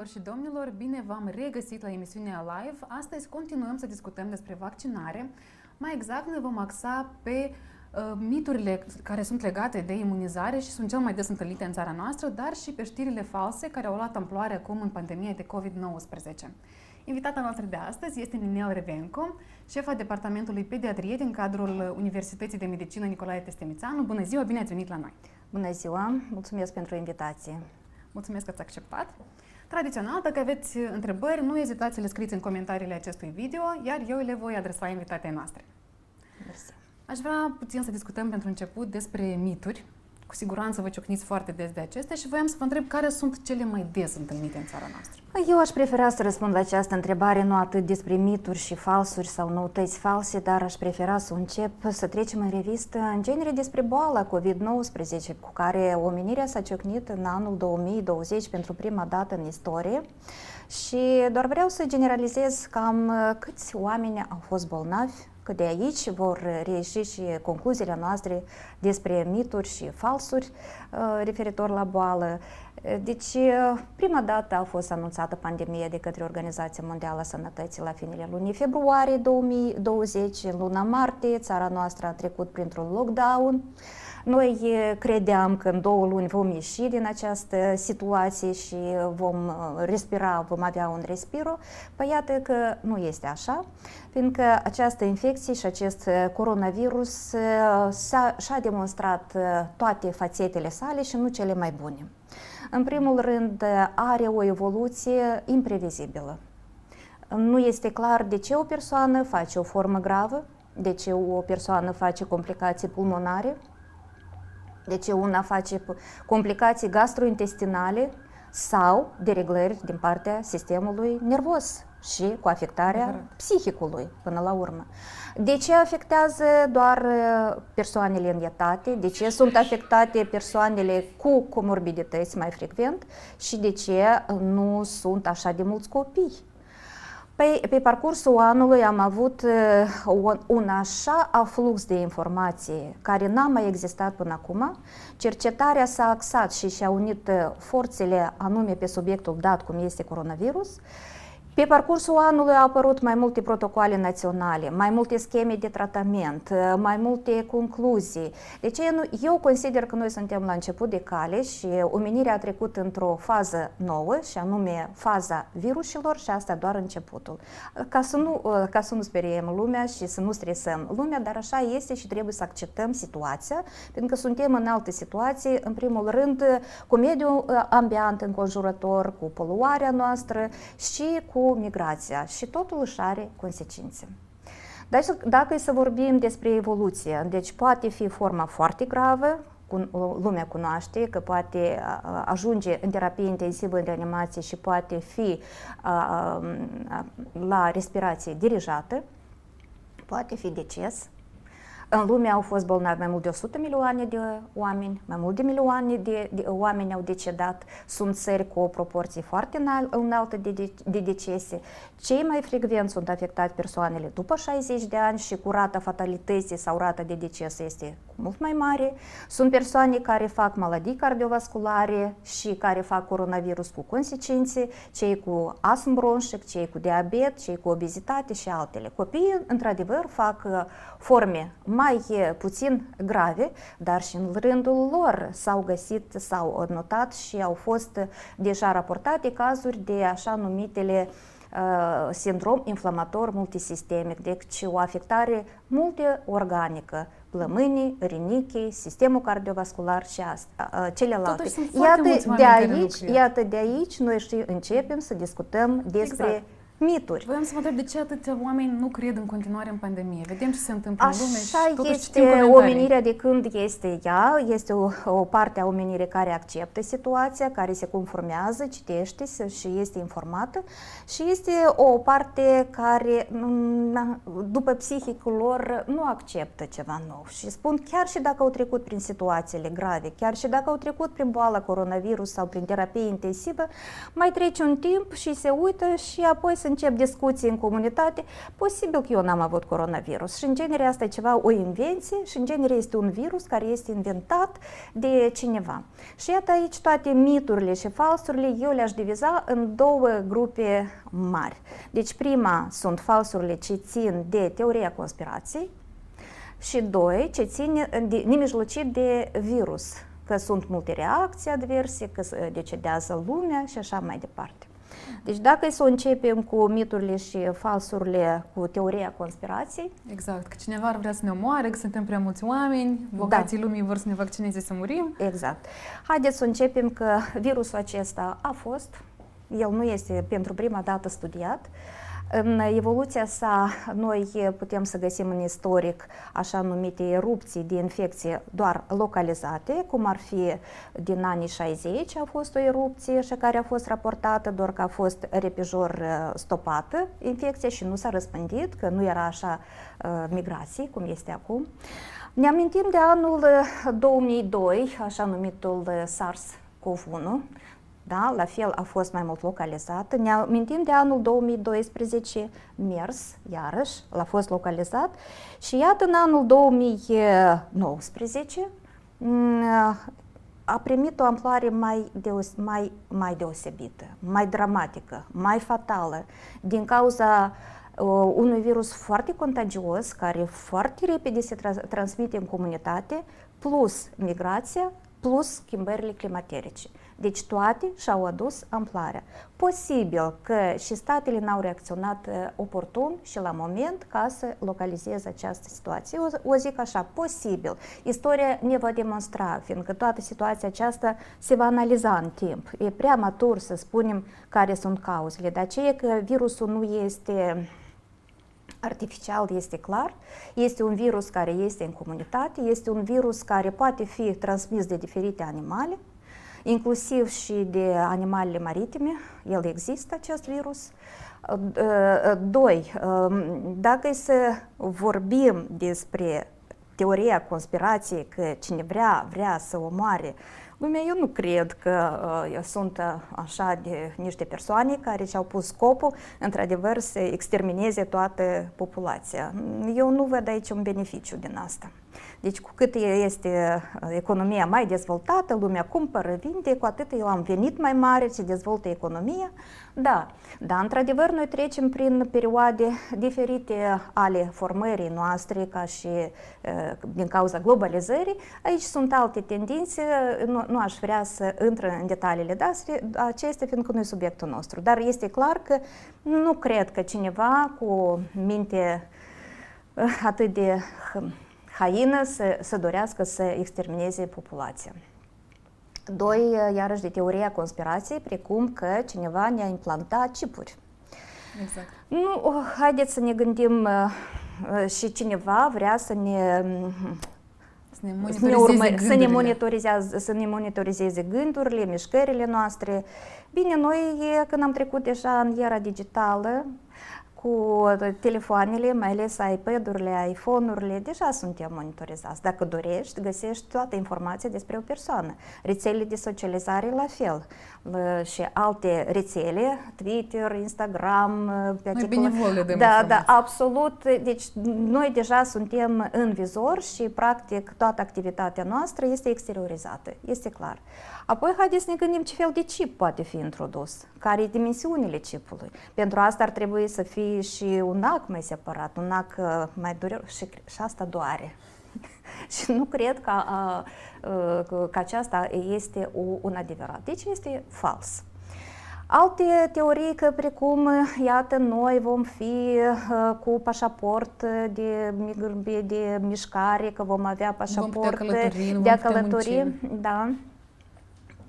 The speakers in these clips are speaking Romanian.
Doamnelor și domnilor, bine v-am regăsit la emisiunea live. Astăzi continuăm să discutăm despre vaccinare. Mai exact ne vom axa pe miturile care sunt legate de imunizare și sunt cel mai des întâlnite în țara noastră, dar și pe știrile false care au luat amploare acum în pandemie de COVID-19. Invitata noastră de astăzi este Ninel Revenco, șefa Departamentului Pediatrie din cadrul Universității de Medicină Nicolae Testemițanu. Bună ziua, bine ați venit la noi! Bună ziua, mulțumesc pentru invitație! Mulțumesc că ați acceptat! Tradițional, dacă aveți întrebări, nu ezitați să le scrieți în comentariile acestui video, iar eu le voi adresa invitatei noastre. Mersi. Aș vrea puțin să discutăm pentru început despre mituri. Cu siguranță vă ciocniți foarte des de acestea și voiam să vă întreb care sunt cele mai des întâlnite în țara noastră. Eu aș prefera să răspund la această întrebare nu atât despre mituri și falsuri sau noutăți false, dar aș prefera să încep să trecem în revistă în genere despre boala COVID-19 cu care omenirea s-a ciocnit în anul 2020 pentru prima dată în istorie. Și doar vreau să generalizez cam câți oameni au fost bolnavi, că de aici vor reieși și concluziile noastre despre mituri și falsuri referitor la boală. Deci, prima dată a fost anunțată pandemia de către Organizația Mondială a Sănătății la finele lunii februarie 2020. În luna martie, țara noastră a trecut printr-un lockdown. Noi credeam că în 2 luni vom ieși din această situație și vom respira, vom avea un respiro. Păi iată că nu este așa, fiindcă această infecție și acest coronavirus și-a demonstrat toate fațetele sale și nu cele mai bune. În primul rând, are o evoluție imprevizibilă. Nu este clar de ce o persoană face o formă gravă, de ce o persoană face complicații pulmonare, de ce una face complicații gastrointestinale sau dereglări din partea sistemului nervos și cu afectarea psihicului până la urmă. De ce afectează doar persoanele îndietate? De ce sunt afectate persoanele cu comorbidități mai frecvent? Și de ce nu sunt așa de mulți copii? Pe parcursul anului am avut un așa aflux de informații care n-a mai existat până acum. Cercetarea s-a axat și și-a unit forțele anume pe subiectul dat, cum este coronavirus. Pe parcursul anului au apărut mai multe protocoale naționale, mai multe scheme de tratament, mai multe concluzii. Deci eu consider că noi suntem la început de cale și omenirea a trecut într-o fază nouă, și anume faza virusilor, și asta doar începutul. Ca să nu speriem lumea și să nu stresăm lumea, dar așa este și trebuie să acceptăm situația, pentru că suntem în alte situații, în primul rând cu mediul ambient înconjurător, cu poluarea noastră și cu migrația, și totul își are consecințe. Deci, dacă să vorbim despre evoluție, deci poate fi forma foarte gravă, lumea cunoaște că poate ajunge în terapie intensivă în reanimație și poate fi la respirație dirijată, poate fi deces. În lume au fost bolnavi mai mult de 100 milioane de oameni, mai mult de milioane de oameni au decedat. Sunt țări cu o proporție foarte înaltă de decese. Cei mai frecvent sunt afectați persoanele după 60 de ani și cu rata fatalității sau rata de deces este mult mai mare. Sunt persoane care fac maladii cardiovasculare și care fac coronavirus cu consecințe, cei cu astm bronșic, cei cu diabet, cei cu obezitate și altele. Copiii, într-adevăr, fac forme mai puțin grave, dar și în rândul lor s-au găsit, s-au notat și au fost deja raportate cazuri de așa numitele sindrom inflamator multisistemic, deci o afectare multiorganică, plămânii, rinichii, sistemul cardiovascular și celelalte. Iată de aici noi și începem să discutăm despre mituri. Voiam să vă întreb de ce atâția oameni nu cred în continuare în pandemie. Vedem ce se întâmplă în lume și totuși este omenirea de când este ea, este o parte a omenirii care acceptă situația, care se conformează, citește și este informată, și este o parte care după psihicul lor nu acceptă ceva nou și spun chiar și dacă au trecut prin situațiile grave, chiar și dacă au trecut prin boala coronavirus sau prin terapie intensivă, mai trece un timp și se uită și apoi se încep discuții în comunitate, posibil că eu n-am avut coronavirus. Și în genere asta e ceva, o invenție și în genere este un virus care este inventat de cineva. Și iată aici toate miturile și falsurile, eu le-aș diviza în două grupe mari. Deci prima sunt falsurile ce țin de teoria conspirației și doi, ce țin nemijlocit de virus, că sunt multe reacții adverse, că decedează lumea și așa mai departe. Deci dacă să începem cu miturile și falsurile, cu teoria conspirației. Exact, că cineva ar vrea să ne omoare, că suntem prea mulți oameni, bogații lumii vor să ne vaccineze să murim. Exact. Haideți să începem că virusul acesta a fost, el nu este pentru prima dată studiat. În evoluția sa, noi putem să găsim în istoric așa numite erupții de infecție doar localizate, cum ar fi din anii 60 a fost o erupție și care a fost raportată, doar că a fost repejor stopată infecția și nu s-a răspândit, că nu era așa migrații cum este acum. Ne amintim de anul 2002, așa numitul SARS-CoV-1, da, la fel a fost mai mult localizat. Ne amintim de anul 2012, MERS, iarăși, a fost localizat. Și iată, în anul 2019 a primit o amploare mai deosebită, mai dramatică, mai fatală, din cauza unui virus foarte contagios, care foarte repede se transmite în comunitate, plus migrația, plus schimbările climaterice. Deci toate și-au adus amploarea. Posibil că și statele n-au reacționat oportun și la moment ca să localizeze această situație. O zic așa, posibil. Istoria ne va demonstra, fiindcă toată situația aceasta se va analiza în timp. E prea matur să spunem care sunt cauzele. De aceea că virusul nu este artificial, este clar, este un virus care este în comunitate, este un virus care poate fi transmis de diferite animale, inclusiv și de animalele maritime, el există acest virus. Doi, dacă e să vorbim despre teoria conspirației că cine vrea să omoare lumea, eu nu cred că sunt așa de niște persoane care și-au pus scopul, într-adevăr, să extermineze toată populația. Eu nu văd aici un beneficiu din asta. Deci cu cât este economia mai dezvoltată, lumea cumpără, vinde, cu atât eu am venit mai mare, se dezvoltă economia. Da, într-adevăr, noi trecem prin perioade diferite ale formării noastre, ca și din cauza globalizării. Aici sunt alte tendințe, nu aș vrea să intru în detaliile acestea, fiindcă nu e subiectul nostru. Dar este clar că nu cred că cineva cu minte atât de haină să dorească să extermineze populația. Doi, iarăși de teoria conspirației, precum că cineva ne-a implantat chipuri. Exact. Nu, haideți să ne gândim și cineva vrea să ne monitorizeze gândurile, mișcările noastre. Bine, noi când am trecut deja în era digitală, cu telefoanele, mai ales iPad-urile, iPhone-urile, deja suntem monitorizați. Dacă dorești, găsești toată informația despre o persoană. Rețelele de socializare la fel. Și alte rețele, Twitter, Instagram, Noi binevole de da, absolut. Deci noi deja suntem în vizor și practic toată activitatea noastră este exteriorizată, este clar. Apoi haideți să ne gândim ce fel de chip poate fi introdus, care e dimensiunile chipului. Pentru asta ar trebui să fie și un ac mai separat, un ac mai dureros și asta doare. Și nu cred că aceasta este un adevărat. Deci este fals. Alte teorii că precum, iată, noi vom fi cu pașaport de mișcare, că vom avea pașaport de a călători. Da.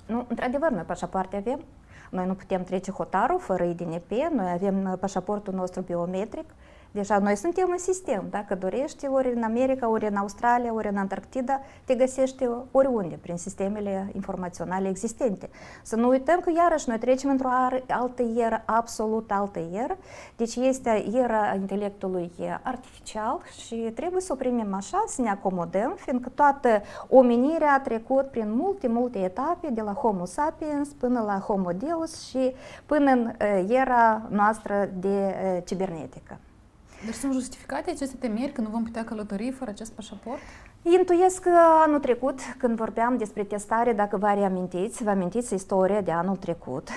Nu, într-adevăr, noi pașapoarte avem. Noi nu putem trece hotarul fără IDNP, noi avem pașaportul nostru biometric. Deja noi suntem în sistem, dacă dorești, ori în America, ori în Australia, ori în Antarctida, te găsești oriunde, prin sistemele informaționale existente. Să nu uităm că iarăși noi trecem într-o altă eră, absolut altă eră, deci este era intelectului artificial și trebuie să o primim așa, să ne acomodăm, fiindcă toată omenirea a trecut prin multe etape, de la Homo sapiens până la Homo Deus și până în era noastră de cibernetică. Deci sunt justificate aceste temeri că nu vom putea călători fără acest pașaport? Intuiesc că anul trecut, când vorbeam despre testare, dacă vă amintiți istoria de anul trecut,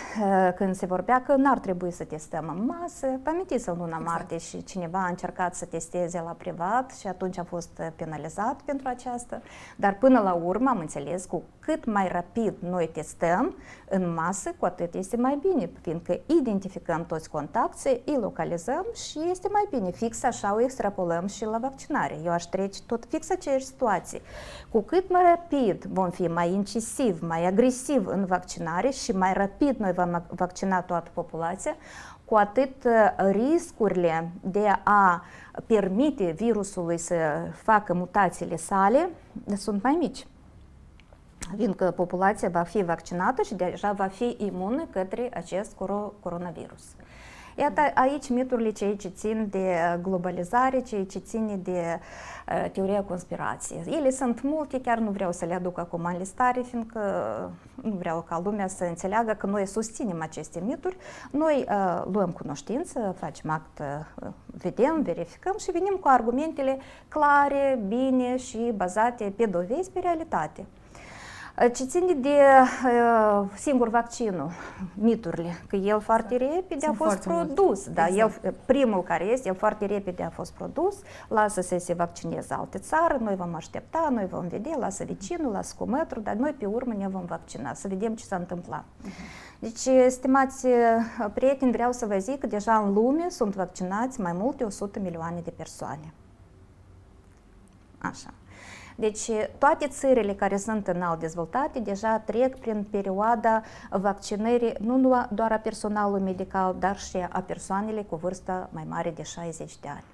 când se vorbea că n-ar trebui să testăm în masă, vă amintiți în luna martie și cineva a încercat să testeze la privat și atunci a fost penalizat pentru aceasta, dar până la urmă am înțeles cu cât mai rapid noi testăm în masă, cu atât este mai bine, fiindcă identificăm toți contacții, îi localizăm și este mai bine. Fix așa o extrapolăm și la vaccinare. Eu aș trece tot fix aceeași situație. Cu cât mai rapid vom fi mai incisiv, mai agresiv în vaccinare și mai rapid noi vom vaccina toată populația, cu atât riscurile de a permite virusului să facă mutațiile sale sunt mai mici. Fiindcă populația va fi vaccinată și deja va fi imună către acest coronavirus. Iată aici miturile cei ce țin de globalizare, cei ce țin de teoria conspirației. Ele sunt multe, chiar nu vreau să le aduc acum în listare, fiindcă nu vreau ca lumea să înțeleagă că noi susținem aceste mituri. Noi luăm cunoștință, facem act, vedem, verificăm și venim cu argumentele clare, bine și bazate pe dovezi, pe realitate. Ce ține de singur vaccinul, miturile, că el foarte repede a fost produs. Da, exact. Primul care este, el foarte repede a fost produs, lasă să se vaccineze alte țară, noi vom aștepta, noi vom vedea, lasă vecinul, lasă cometru, dar noi pe urmă ne vom vaccina, să vedem ce s-a întâmplat. Deci, stimați prieteni, vreau să vă zic că deja în lume sunt vaccinați mai multe 100 milioane de persoane. Așa. Deci toate țările care sunt înalt dezvoltate deja trec prin perioada vaccinării nu doar a personalului medical, dar și a persoanele cu vârstă mai mare de 60 de ani.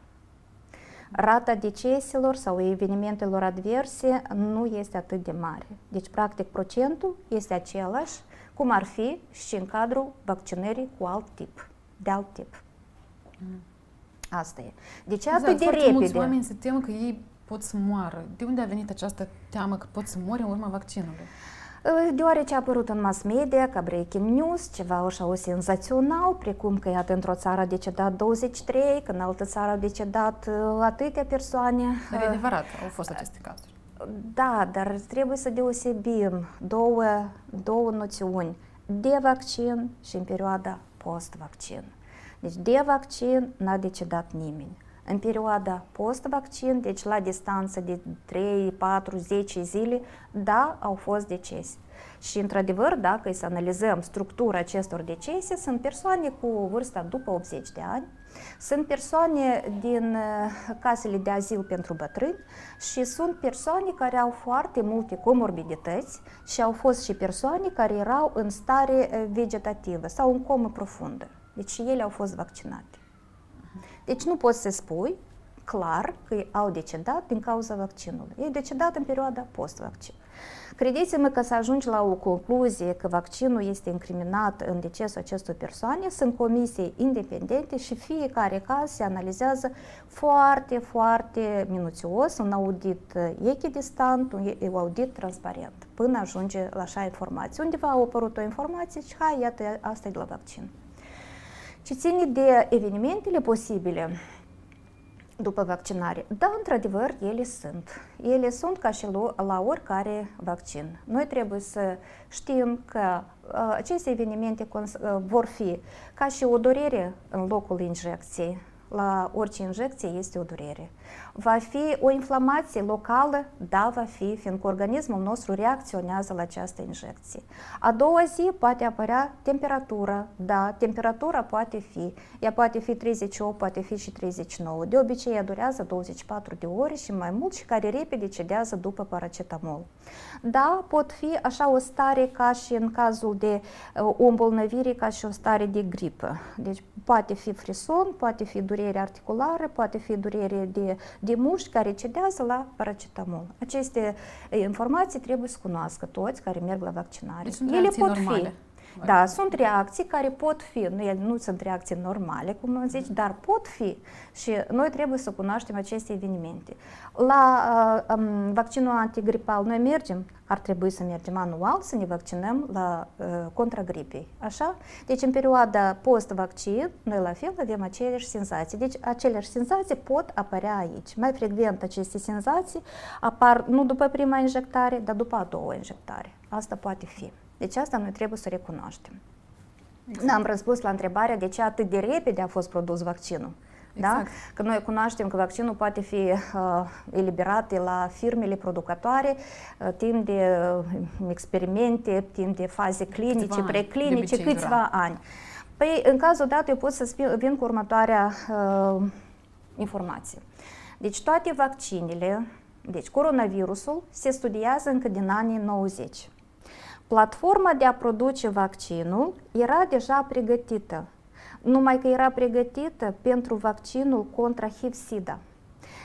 Rata deceselor sau evenimentelor adverse nu este atât de mare. Deci, practic, procentul este același cum ar fi și în cadrul vaccinării cu alt tip, de alt tip. Asta e. Deci atât de repede. Mulți oameni se tem că ei pot să moară. De unde a venit această teamă că pot să mori în urma vaccinului? Deoarece a apărut în mass media ca breaking news, ceva așa o senzațional, precum că iată într-o țară a decedat 23, că în altă țară au decedat atâtea persoane. Dar e adevărat, au fost aceste cazuri. Da, dar trebuie să deosebim două noțiuni, de vaccin și în perioada post-vaccin. Deci de vaccin n-a decedat nimeni. În perioada post-vaccin, deci la distanță de 3, 4, 10 zile, da, au fost decese. Și într-adevăr, dacă să analizăm structura acestor decese, sunt persoane cu vârsta după 80 de ani, sunt persoane din casele de azil pentru bătrâni și sunt persoane care au foarte multe comorbidități și au fost și persoane care erau în stare vegetativă sau în comă profundă. Deci ele au fost vaccinate. Deci nu poți să spui clar că au decedat din cauza vaccinului. Ei au decedat în perioada post-vaccin. Credeți-mă că să ajungi la o concluzie că vaccinul este incriminat în decesul acestor persoane, sunt comisii independente și fiecare caz se analizează foarte, foarte minuțios, un audit echidistant, un audit transparent, până ajunge la așa informație. Undeva a apărut o informație și hai, iată, asta e de la vaccin. Ce ține de evenimentele posibile după vaccinare, da, într-adevăr, ele sunt. Ele sunt ca și la oricare vaccin. Noi trebuie să știm că aceste evenimente vor fi ca și o durere în locul injecției. La orice injecție este o durere. Va fi o inflamație locală? Da, va fi, fiindcă organismul nostru reacționează la această injecție. A doua zi poate apărea temperatura. Da, temperatura poate fi. Ea poate fi 38, poate fi și 39. De obicei, ea durează 24 de ore și mai mult și care repede cedează după paracetamol. Da, pot fi așa o stare ca și în cazul de o îmbolnăvire, ca și o stare de gripă. Deci poate fi frison, poate fi durere durere articulară, poate fi durere de mușchi care cedează la paracetamol. Aceste informații trebuie să cunoască toți care merg la vaccinare. Deci sunt ele reacții pot normale. fi. Da, sunt reacții care pot fi, ele nu sunt reacții normale, cum zici, dar pot fi și noi trebuie să cunoaștem aceste evenimente. La vaccinul antigripal noi mergem, ar trebui să mergem anual să ne vaccinăm la contra gripei, așa? Deci în perioada post-vaccin, noi la fel avem aceleași senzații, deci aceleași senzații pot apărea aici. Mai frecvent aceste senzații apar nu după prima injectare, dar după a doua injectare. Asta poate fi. Deci asta noi trebuie să recunoaștem. Exact. Am răspuns la întrebarea de ce atât de repede a fost produs vaccinul. Exact. Da? Că noi cunoaștem că vaccinul poate fi eliberat la firmele producătoare timp de experimente, timp de faze clinice, preclinice, câțiva ani. Păi, în cazul dat, eu pot să vin cu următoarea informație. Deci toate vaccinele, deci coronavirusul, se studiază încă din anii 90. Platforma de a produce vaccinul era deja pregătită, numai că era pregătită pentru vaccinul contra HIV-SIDA.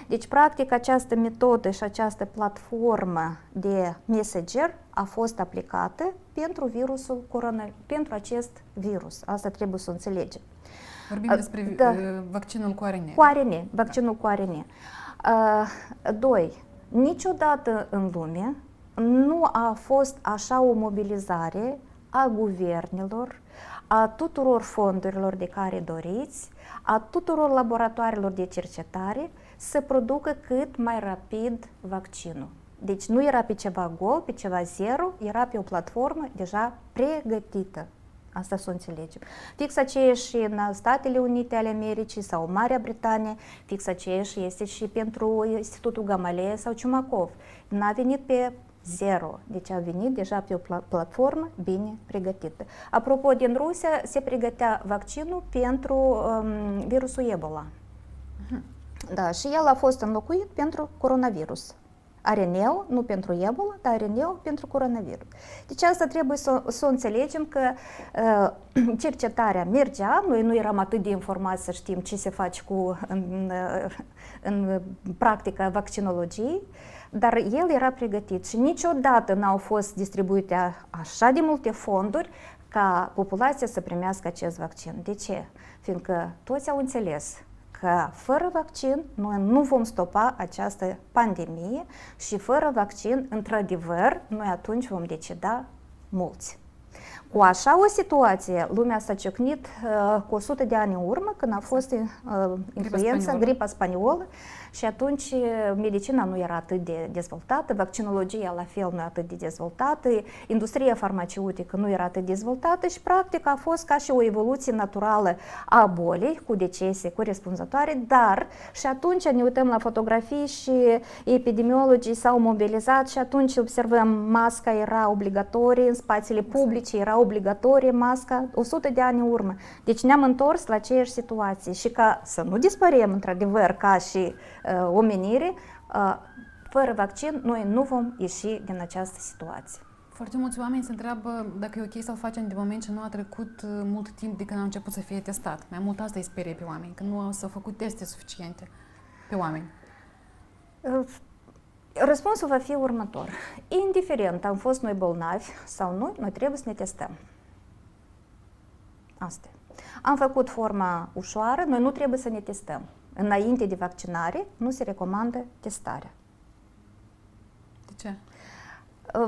Deci, practic, această metodă și această platformă de messenger a fost aplicată pentru pentru acest virus. Asta trebuie să înțelegem. Vorbim despre vaccinul cu ARN. Cu ARN, vaccinul cu ARN. 2. Niciodată în lume nu a fost așa o mobilizare a guvernelor, a tuturor fondurilor de care doriți, a tuturor laboratoarelor de cercetare să producă cât mai rapid vaccinul. Deci nu era pe ceva gol, pe ceva zero, era pe o platformă deja pregătită. Asta să o înțelegem. Fix aceeași în Statele Unite ale Americii sau Marea Britanie, fix aceeași este și pentru Institutul Gamaleya sau Ciumacov. N-a venit pe zero, deci a venit deja pe o platformă bine pregătită. Apropo, din Rusia se pregătea vaccinul pentru virusul Ebola. Da, și el a fost înlocuit pentru coronavirus. ARN-ul, nu pentru Ebola, dar ARN-ul pentru coronavirus. Deci asta trebuie să o înțelegem că cercetarea mergea, noi nu eram atât de informați să știm ce se face în practica vaccinologiei, dar el era pregătit și niciodată n-au fost distribuite așa de multe fonduri ca populația să primească acest vaccin. De ce? Fiindcă toți au înțeles că fără vaccin noi nu vom stopa această pandemie și fără vaccin, într-adevăr, noi atunci vom deceda mulți. Cu așa o situație, lumea s-a ciocnit cu 100 de ani în urmă, când a fost influența, gripa spaniolă, și atunci medicina nu era atât de dezvoltată, vaccinologia la fel nu era atât de dezvoltată, industria farmaceutică nu era atât de dezvoltată și practic a fost ca și o evoluție naturală a bolii, cu decese corespunzătoare, dar și atunci ne uităm la fotografii și epidemiologii s-au mobilizat și atunci observăm masca era obligatorie, în spațiile publice era obligatorie masca 100 de ani în urmă. Deci ne-am întors la aceeași situație și ca să nu dispărem într-adevăr ca și omenire, fără vaccin noi nu vom ieși din această situație. Foarte mulți oameni se întreabă dacă e ok să-l facem de moment ce nu a trecut mult timp de când a început să fie testat. Mai mult asta îi sperie pe oameni, că nu s-au făcut teste suficiente pe oameni. Răspunsul va fi următor. Indiferent am fost noi bolnavi sau nu, noi trebuie să ne testăm. Asta. Am făcut forma ușoară, noi nu trebuie să ne testăm. Înainte de vaccinare nu se recomandă testarea. De ce?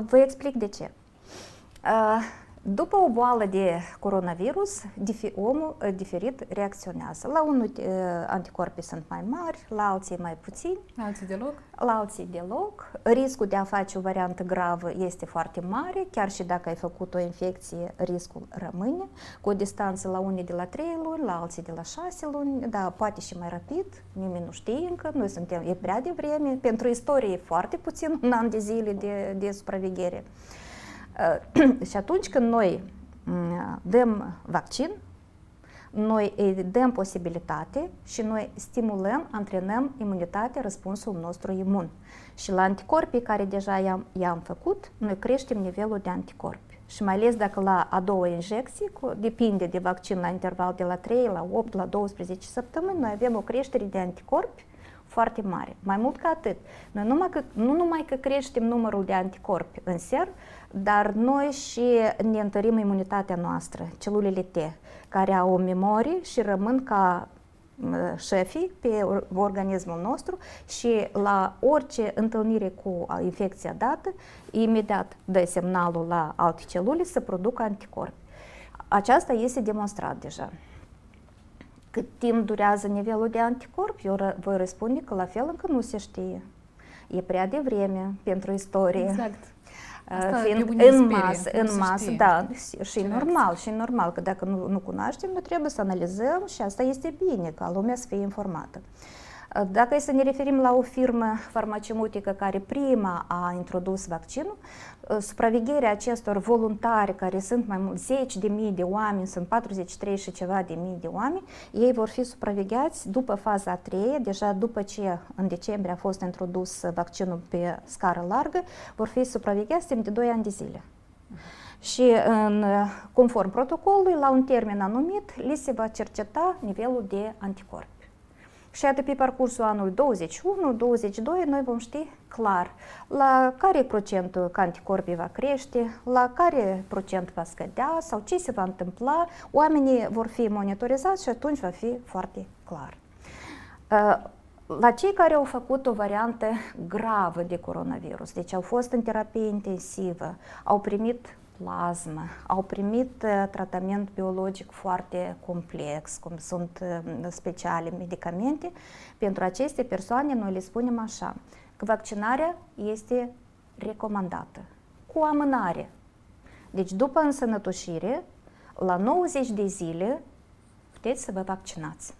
Vă explic de ce. După o boală de coronavirus, omul diferit reacționează. La unul anticorpii sunt mai mari, la alții mai puțini. La alții deloc? La alții deloc. Riscul de a face o variantă gravă este foarte mare, chiar și dacă ai făcut o infecție, riscul rămâne, cu o distanță la unii de la 3 luni, la alții de la 6 luni, dar poate și mai rapid, nimeni nu știe încă, noi suntem, e prea devreme, pentru istorie e foarte puțin, un an de zile de supraveghere. Și atunci când noi dăm vaccin, noi îi dăm posibilitate și noi stimulăm, antrenăm imunitatea, răspunsul nostru imun. Și la anticorpii care deja i-am făcut, noi creștem nivelul de anticorpi. Și mai ales dacă la a doua injecție, depinde de vaccin la interval de la 3 la 8 la 12 săptămâni, noi avem o creștere de anticorpi foarte mare. Mai mult ca atât, noi nu numai că creștem numărul de anticorpi în ser, dar noi și ne întărim imunitatea noastră, celulele T, care au o memorie și rămân ca șefii pe organismul nostru și la orice întâlnire cu infecția dată, imediat dă semnalul la alte celule să producă anticorpi. Aceasta este demonstrat deja. Cât timp durează nivelul de anticorpi, eu voi răspunde că la fel încă nu se știe. E prea devreme pentru istorie. Exact. Fiind în masă, da, și normal că dacă nu cunoaștem, noi trebuie să analizăm și asta este bine, ca lumea să fie informată. Dacă e să ne referim la o firmă farmaceutică care prima a introdus vaccinul, supravegherea acestor voluntari, care sunt mai mult 10.000 de oameni, sunt 43 și ceva de mii de oameni, ei vor fi supravegheați după faza a treia, deja după ce în decembrie a fost introdus vaccinul pe scară largă, vor fi supravegheați timp de 2 ani de zile. Și conform protocolului, la un termen anumit, li se va cerceta nivelul de anticorpi. Și atât pe parcursul anului 21-22 noi vom ști clar la care procentul anticorpii va crește, la care procent va scădea sau ce se va întâmpla. Oamenii vor fi monitorizați și atunci va fi foarte clar. La cei care au făcut o variantă gravă de coronavirus, deci au fost în terapie intensivă, au primit plasmă, au primit tratament biologic foarte complex, cum sunt speciale medicamente, pentru aceste persoane noi le spunem așa, că vaccinarea este recomandată, cu amânare. Deci după însănătoșire, la 90 de zile, puteți să vă vaccinați.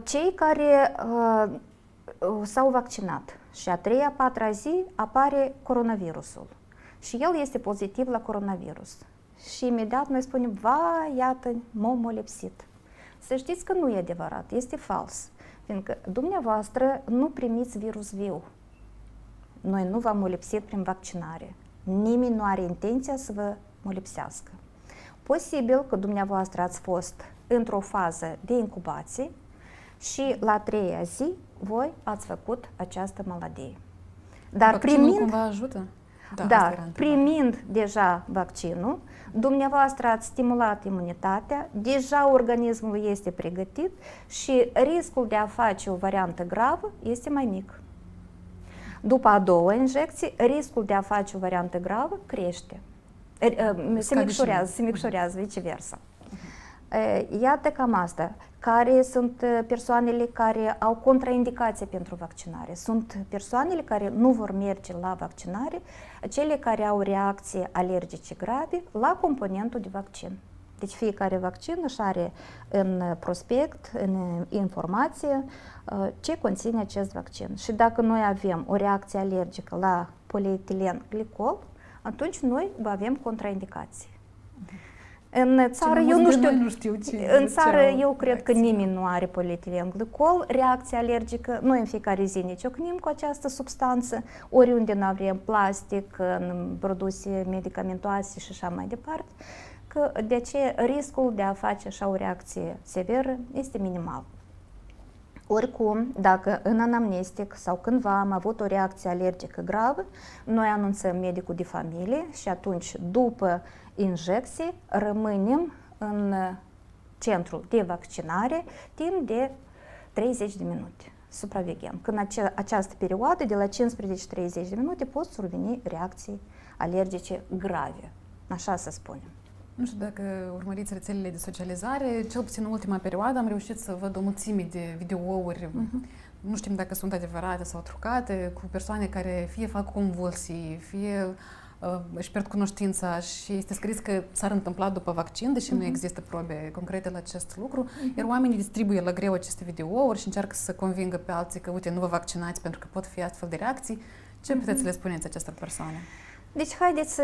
Cei care s-au vaccinat și a 3-a, 4-a zi apare coronavirusul și el este pozitiv la coronavirus. Și imediat noi spunem, vai, iată, m-am molipsit. Să știți că nu e adevărat, este fals, fiindcă dumneavoastră nu primiți virus viu. Noi nu v-am molipsit prin vaccinare. Nimeni nu are intenția să vă molipsească. Posibil că dumneavoastră ați fost într-o fază de incubație și la 3-a zi voi ați făcut această maladie. Dar vaccinul cumva ajută? Primind deja vaccinul, dumneavoastră ați stimulat imunitatea, deja organismul este pregătit și riscul de a face o variantă gravă este mai mic. După a doua injecție, riscul de a face o variantă gravă crește. Se micșorează, viceversa. Iată cam asta. Care sunt persoanele care au contraindicație pentru vaccinare? Sunt persoanele care nu vor merge la vaccinare, cele care au reacții alergice grave la componentul de vaccin. Deci fiecare vaccin își are în prospect, în informație, ce conține acest vaccin. Și dacă noi avem o reacție alergică la polietilen glicol, atunci noi avem contraindicații. În țară, eu cred că nimeni nu are polietilen glicol, reacție alergică, noi în fiecare zi ne ciocnim cu această substanță, oriunde nu avem plastic, în produse medicamentoase și așa mai departe, că de aceea riscul de a face așa o reacție severă este minimal. Oricum, dacă în anamnestic sau cândva am avut o reacție alergică gravă, noi anunțăm medicul de familie și atunci, după injecție, rămânem în centrul de vaccinare timp de 30 de minute. Supraveghem. Când această perioadă, de la 15-30 de minute, pot surveni reacții alergice grave. Așa să spunem. Nu știu dacă urmăriți rețelele de socializare, cel puțin în ultima perioadă am reușit să văd o mulțime de videouri, nu știm dacă sunt adevărate sau trucate, cu persoane care fie fac convulsii, fie își pierd cunoștința și este scris că s-ar întâmpla după vaccin, deși nu există probe concrete la acest lucru, iar oamenii distribuie la greu aceste videouri și încearcă să convingă pe alții că, uite, nu vă vaccinați pentru că pot fi astfel de reacții. Ce puteți să le spuneți acestor persoane? Deci haideți să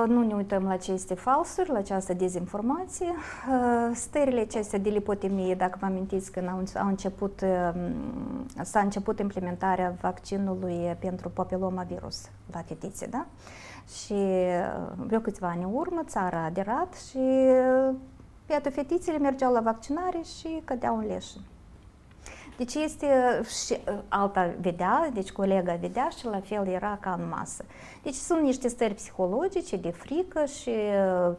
nu ne uităm la aceste falsuri, la această dezinformație. Stările acestea de lipotemie, dacă vă amintiți când s-a început implementarea vaccinului pentru papilomavirus la fetițe, da? Și vreo câțiva ani în urmă țara a aderat și iată, fetițele mergeau la vaccinare și cădeau în leșin. Deci este și alta vedea, deci colega vedea și la fel era ca în masă. Deci sunt niște stări psihologice de frică și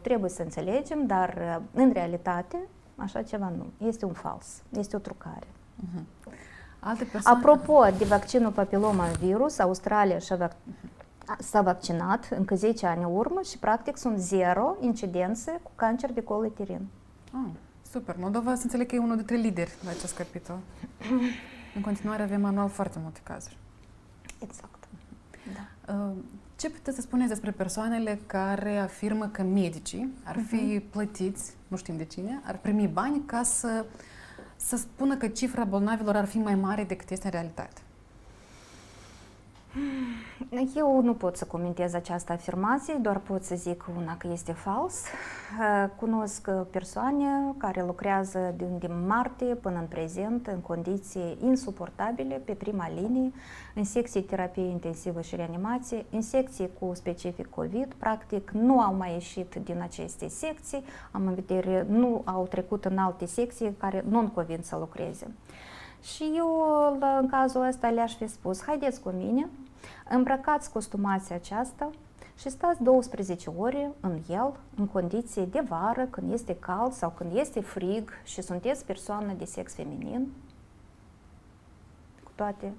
trebuie să înțelegem, dar în realitate așa ceva nu. Este un fals, este o trucare. Alte persoane... Apropo de vaccinul papilomavirus, Australia s-a vaccinat încă 10 ani în urmă și practic sunt 0 incidențe cu cancer de col uterin. Super. Moldova, să înțeleg că e unul dintre lideri la acest capitol. În continuare avem anual foarte multe cazuri. Exact. Da. Ce puteți să spuneți despre persoanele care afirmă că medicii ar fi plătiți, nu știm de cine, ar primi bani ca să spună că cifra bolnavilor ar fi mai mare decât este în realitate? Eu nu pot să comentez această afirmație, doar pot să zic una că este fals. Cunosc persoane care lucrează din martie până în prezent în condiții insuportabile pe prima linie, în secții terapie intensivă și reanimație, în secții cu specific COVID, practic nu au mai ieșit din aceste secții, am în vedere, nu au trecut în alte secții care nu-n convin să lucreze. Și eu, în cazul ăsta, le-aș fi spus, haideți cu mine, îmbrăcați costumația aceasta și stați 12 ore în el, în condiții de vară, când este cald sau când este frig și sunteți persoană de sex feminin, cu toate.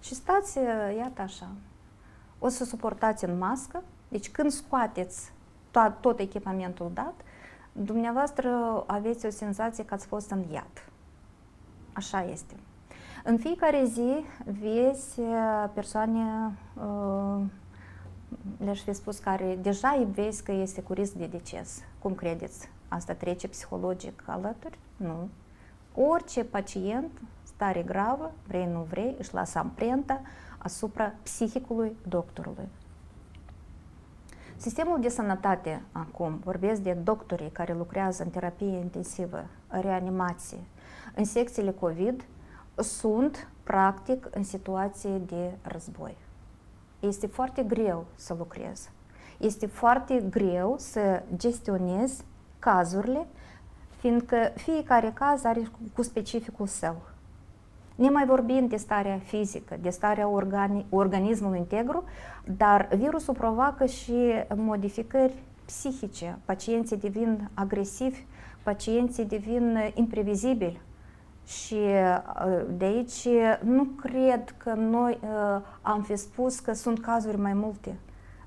Și stați, iată așa, o să suportați în mască, deci când scoateți tot echipamentul dat, dumneavoastră aveți o senzație că ați fost în iad. Așa este. În fiecare zi vezi persoane, le-aș fi spus, care deja îi vezi că este cu risc de deces. Cum credeți? Asta trece psihologic alături? Nu. Orice pacient, stare gravă, vrei nu vrei, își lasă amprenta asupra psihicului doctorului. Sistemul de sănătate acum, vorbesc de doctorii care lucrează în terapie intensivă, reanimație, în secțiile COVID, sunt practic în situație de război. Este foarte greu să lucrez. Este foarte greu să gestionez cazurile, fiindcă fiecare caz are cu specificul său. Ne mai vorbim de starea fizică, de starea organismului integru, dar virusul provoacă și modificări psihice. Pacienții devin agresivi, pacienții devin imprevizibili. Și de aici nu cred că noi am fi spus că sunt cazuri mai multe.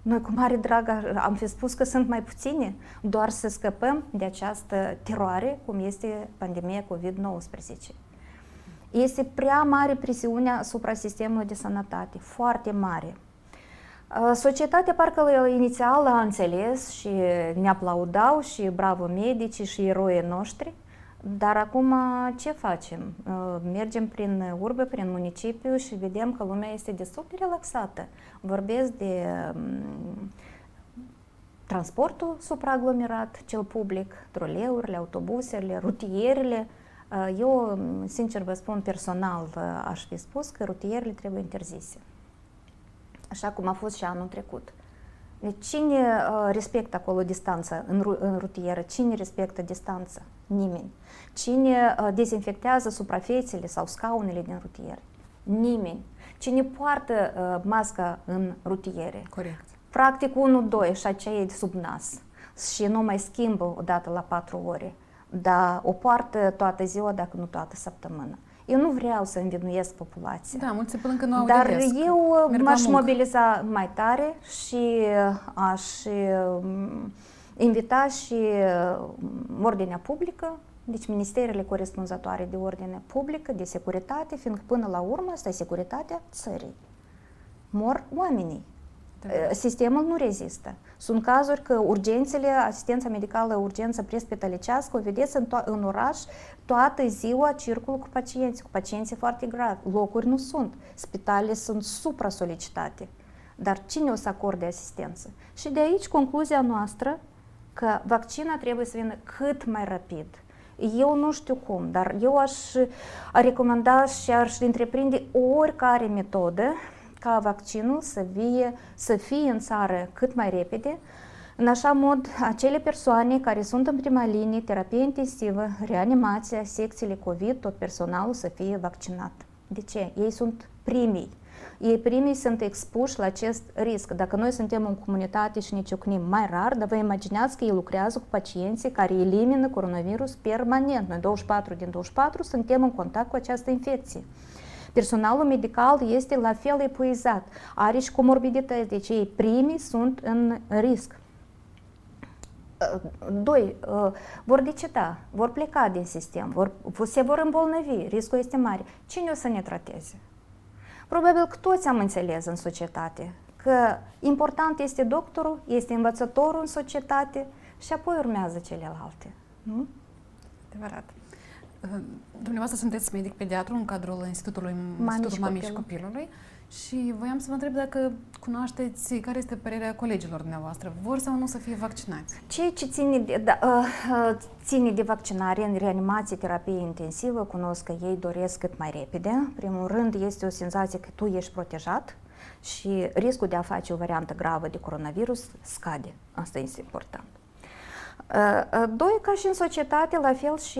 Noi cu mare drag am fi spus că sunt mai puține, doar să scăpăm de această teroare, cum este pandemia COVID-19. Este prea mare presiunea asupra sistemului de sănătate, foarte mare. Societatea parcă inițial a înțeles și ne aplaudau și bravo medici și eroii noștri, dar acum ce facem? Mergem prin urbe, prin municipiu și vedem că lumea este destul de relaxată. Vorbesc de transportul supraaglomerat, cel public, troleurile, autobuzele, rutierele. Eu, sincer vă spun, personal aș fi spus că rutierele trebuie interzise, așa cum a fost și anul trecut. Deci cine respectă acolo distanța în rutieră? Cine respectă distanța? Nimeni. Cine dezinfectează suprafețele sau scaunele din rutiere? Nimeni. Cine poartă masca în rutiere? Corect. Practic 1-2 și aceea e sub nas și nu mai schimbă odată la 4 ore, dar o poartă toată ziua, dacă nu toată săptămâna. Eu nu vreau să învinuiesc populația. Da, mulți se plâng că nu au dar idee, eu m-aș mobiliza mai tare și aș invita și ordinea publică, deci ministerele corespunzătoare de ordine publică, de securitate, fiindcă până la urmă asta e securitatea țării. Mor oamenii. Sistemul nu rezistă. Sunt cazuri că urgențele, asistența medicală, urgență prespitalicească, o vedeți în oraș, toată ziua circulă cu pacienții foarte gravi. Locuri nu sunt. Spitalele sunt supra-solicitate. dar cine o să acorde asistență? Și de aici concluzia noastră că vaccina trebuie să vină cât mai rapid. Eu nu știu cum, dar eu aș recomanda și aș întreprinde oricare metodă ca vaccinul să fie în țară cât mai repede, în așa mod acele persoane care sunt în prima linie, terapie intensivă, reanimația, secțiile COVID, tot personalul să fie vaccinat. De ce? Ei sunt primii. Ei primii sunt expuși la acest risc. Dacă noi suntem în comunitate și ne ciocnim mai rar, dar vă imaginați că ei lucrează cu pacienții care elimină coronavirus permanent. Noi 24 din 24 suntem în contact cu această infecție. Personalul medical este la fel epuizat, are și comorbidități, deci ei primii sunt în risc. Doi, vor deceda, vor pleca din sistem, se vor îmbolnăvi, riscul este mare. Cine o să ne trateze? Probabil că toți am înțeles în societate că important este doctorul, este învățătorul în societate și apoi urmează celelalte. Nu? Adevărat. Dumneavoastră sunteți medic pediatru în cadrul Institutul Mamei și Copilului și voiam să vă întreb dacă cunoașteți care este părerea colegilor dumneavoastră. Vor sau nu să fie vaccinați? Cei ce ține de vaccinare în reanimație, terapie intensivă, cunosc că ei doresc cât mai repede. În primul rând, este o senzație că tu ești protejat și riscul de a face o variantă gravă de coronavirus scade. Asta este important. Doi, ca și în societate, la fel și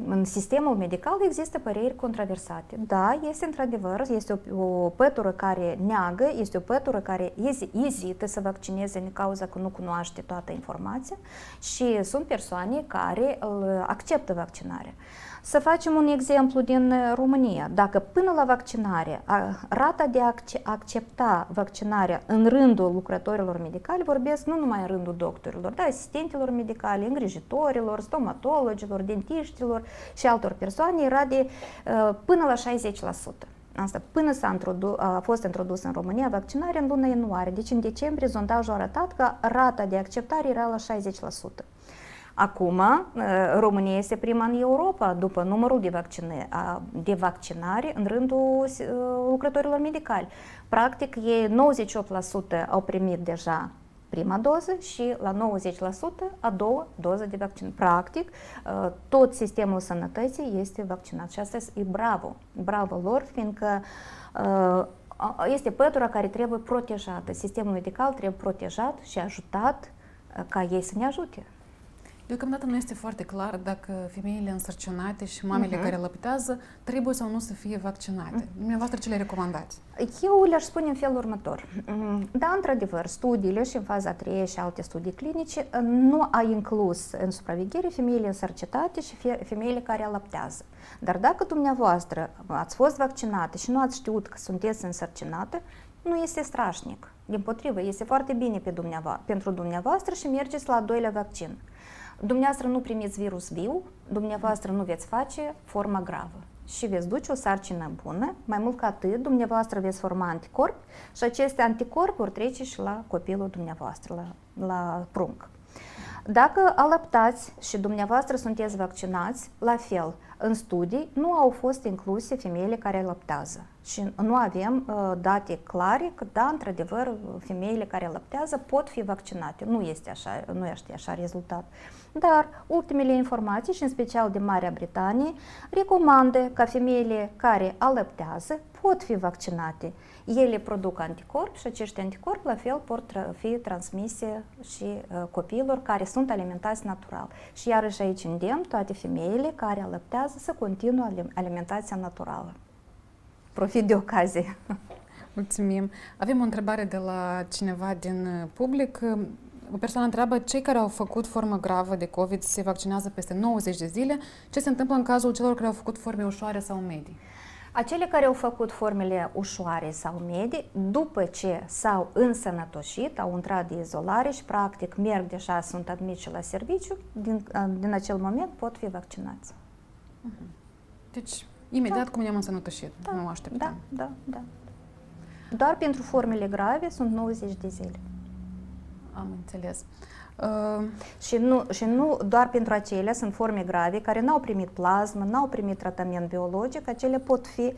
în sistemul medical există păreri controversate. Da, este într-adevăr, este o pătură care neagă, este o pătură care ezită să vaccineze din cauza că nu cunoaște toată informația și sunt persoane care acceptă vaccinarea. Să facem un exemplu din România. Dacă până la vaccinare, rata de a accepta vaccinarea în rândul lucrătorilor medicali, vorbesc nu numai în rândul doctorilor, dar asistentelor medicali, îngrijitorilor, stomatologilor, dentiștilor și altor persoane, era de până la 60%. Asta până a fost introdusă în România vaccinarea în luna ianuarie. Deci în decembrie sondajul a arătat că rata de acceptare era la 60%. Acum, România este prima în Europa după numărul de vaccinare în rândul lucrătorilor medicali. Practic, ei 98% au primit deja prima doză și la 90% a doua doză de vaccin. Practic, tot sistemul sănătății este vaccinat și asta e bravo. Bravo lor, fiindcă este pătura care trebuie protejată. Sistemul medical trebuie protejat și ajutat ca ei să ne ajute. Deocamdată nu este foarte clar dacă femeile însărcinate și mamele care lăptează trebuie sau nu să fie vaccinate. Dumneavoastră ce le recomandați? Eu le-aș spune în felul următor. Da, într-adevăr, studiile și în faza 3 și alte studii clinice nu a inclus în supraveghere femeile însărcinate și femeile care alăptează. Dar dacă dumneavoastră ați fost vaccinate și nu ați știut că sunteți însărcinate, nu este strașnic. Dimpotrivă, este foarte bine pentru dumneavoastră și mergeți la al doilea vaccin. Dumneavoastră nu primiți virus viu, dumneavoastră nu veți face forma gravă și veți duce o sarcină bună, mai mult ca atât, dumneavoastră veți forma anticorpi și aceste anticorpi vor trece și la copilul dumneavoastră, la prunc. Dacă alăptați și dumneavoastră sunteți vaccinați, la fel, în studii nu au fost incluse femeile care alăptează și nu avem date clare că, da, într-adevăr, femeile care alăptează pot fi vaccinate. Nu este așa rezultat. Dar ultimele informații, și în special de Marea Britanie, recomandă ca femeile care alăptează pot fi vaccinate. Ele produc anticorpi și acești anticorpi la fel pot fi transmise și copiilor care sunt alimentați natural. Și iarăși aici îndemn toate femeile care alăptează să continue alimentația naturală. Profit de ocazie. Mulțumim. Avem o întrebare de la cineva din public. O persoană întreabă, cei care au făcut formă gravă de COVID se vaccinează peste 90 de zile. Ce se întâmplă în cazul celor care au făcut forme ușoare sau medii? Acele care au făcut formele ușoare sau medii, după ce s-au însănătoșit, au intrat de izolare și practic merg deja, sunt admiși la serviciu, din acel moment pot fi vaccinați. Deci, imediat cum ne-am însănătoșit, nu așteptăm. Da. Doar pentru formele grave sunt 90 de zile. Am înțeles. Și nu doar pentru acelea, sunt forme grave care n-au primit plasmă, n-au primit tratament biologic, acelea pot fi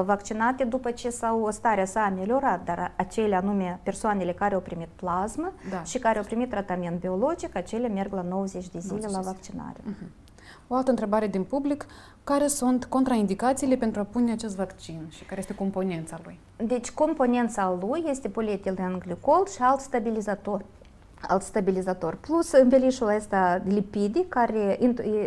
vaccinate după ce starea s-a ameliorat, dar acelea anume persoanele care au primit plasmă și care au primit tratament biologic, acelea merg la 90 de zile la vaccinare. O altă întrebare din public, care sunt contraindicațiile pentru a pune acest vaccin și care este componența lui? Deci componența lui este polietilenglicol și alt stabilizator, plus învelișul ăsta lipidic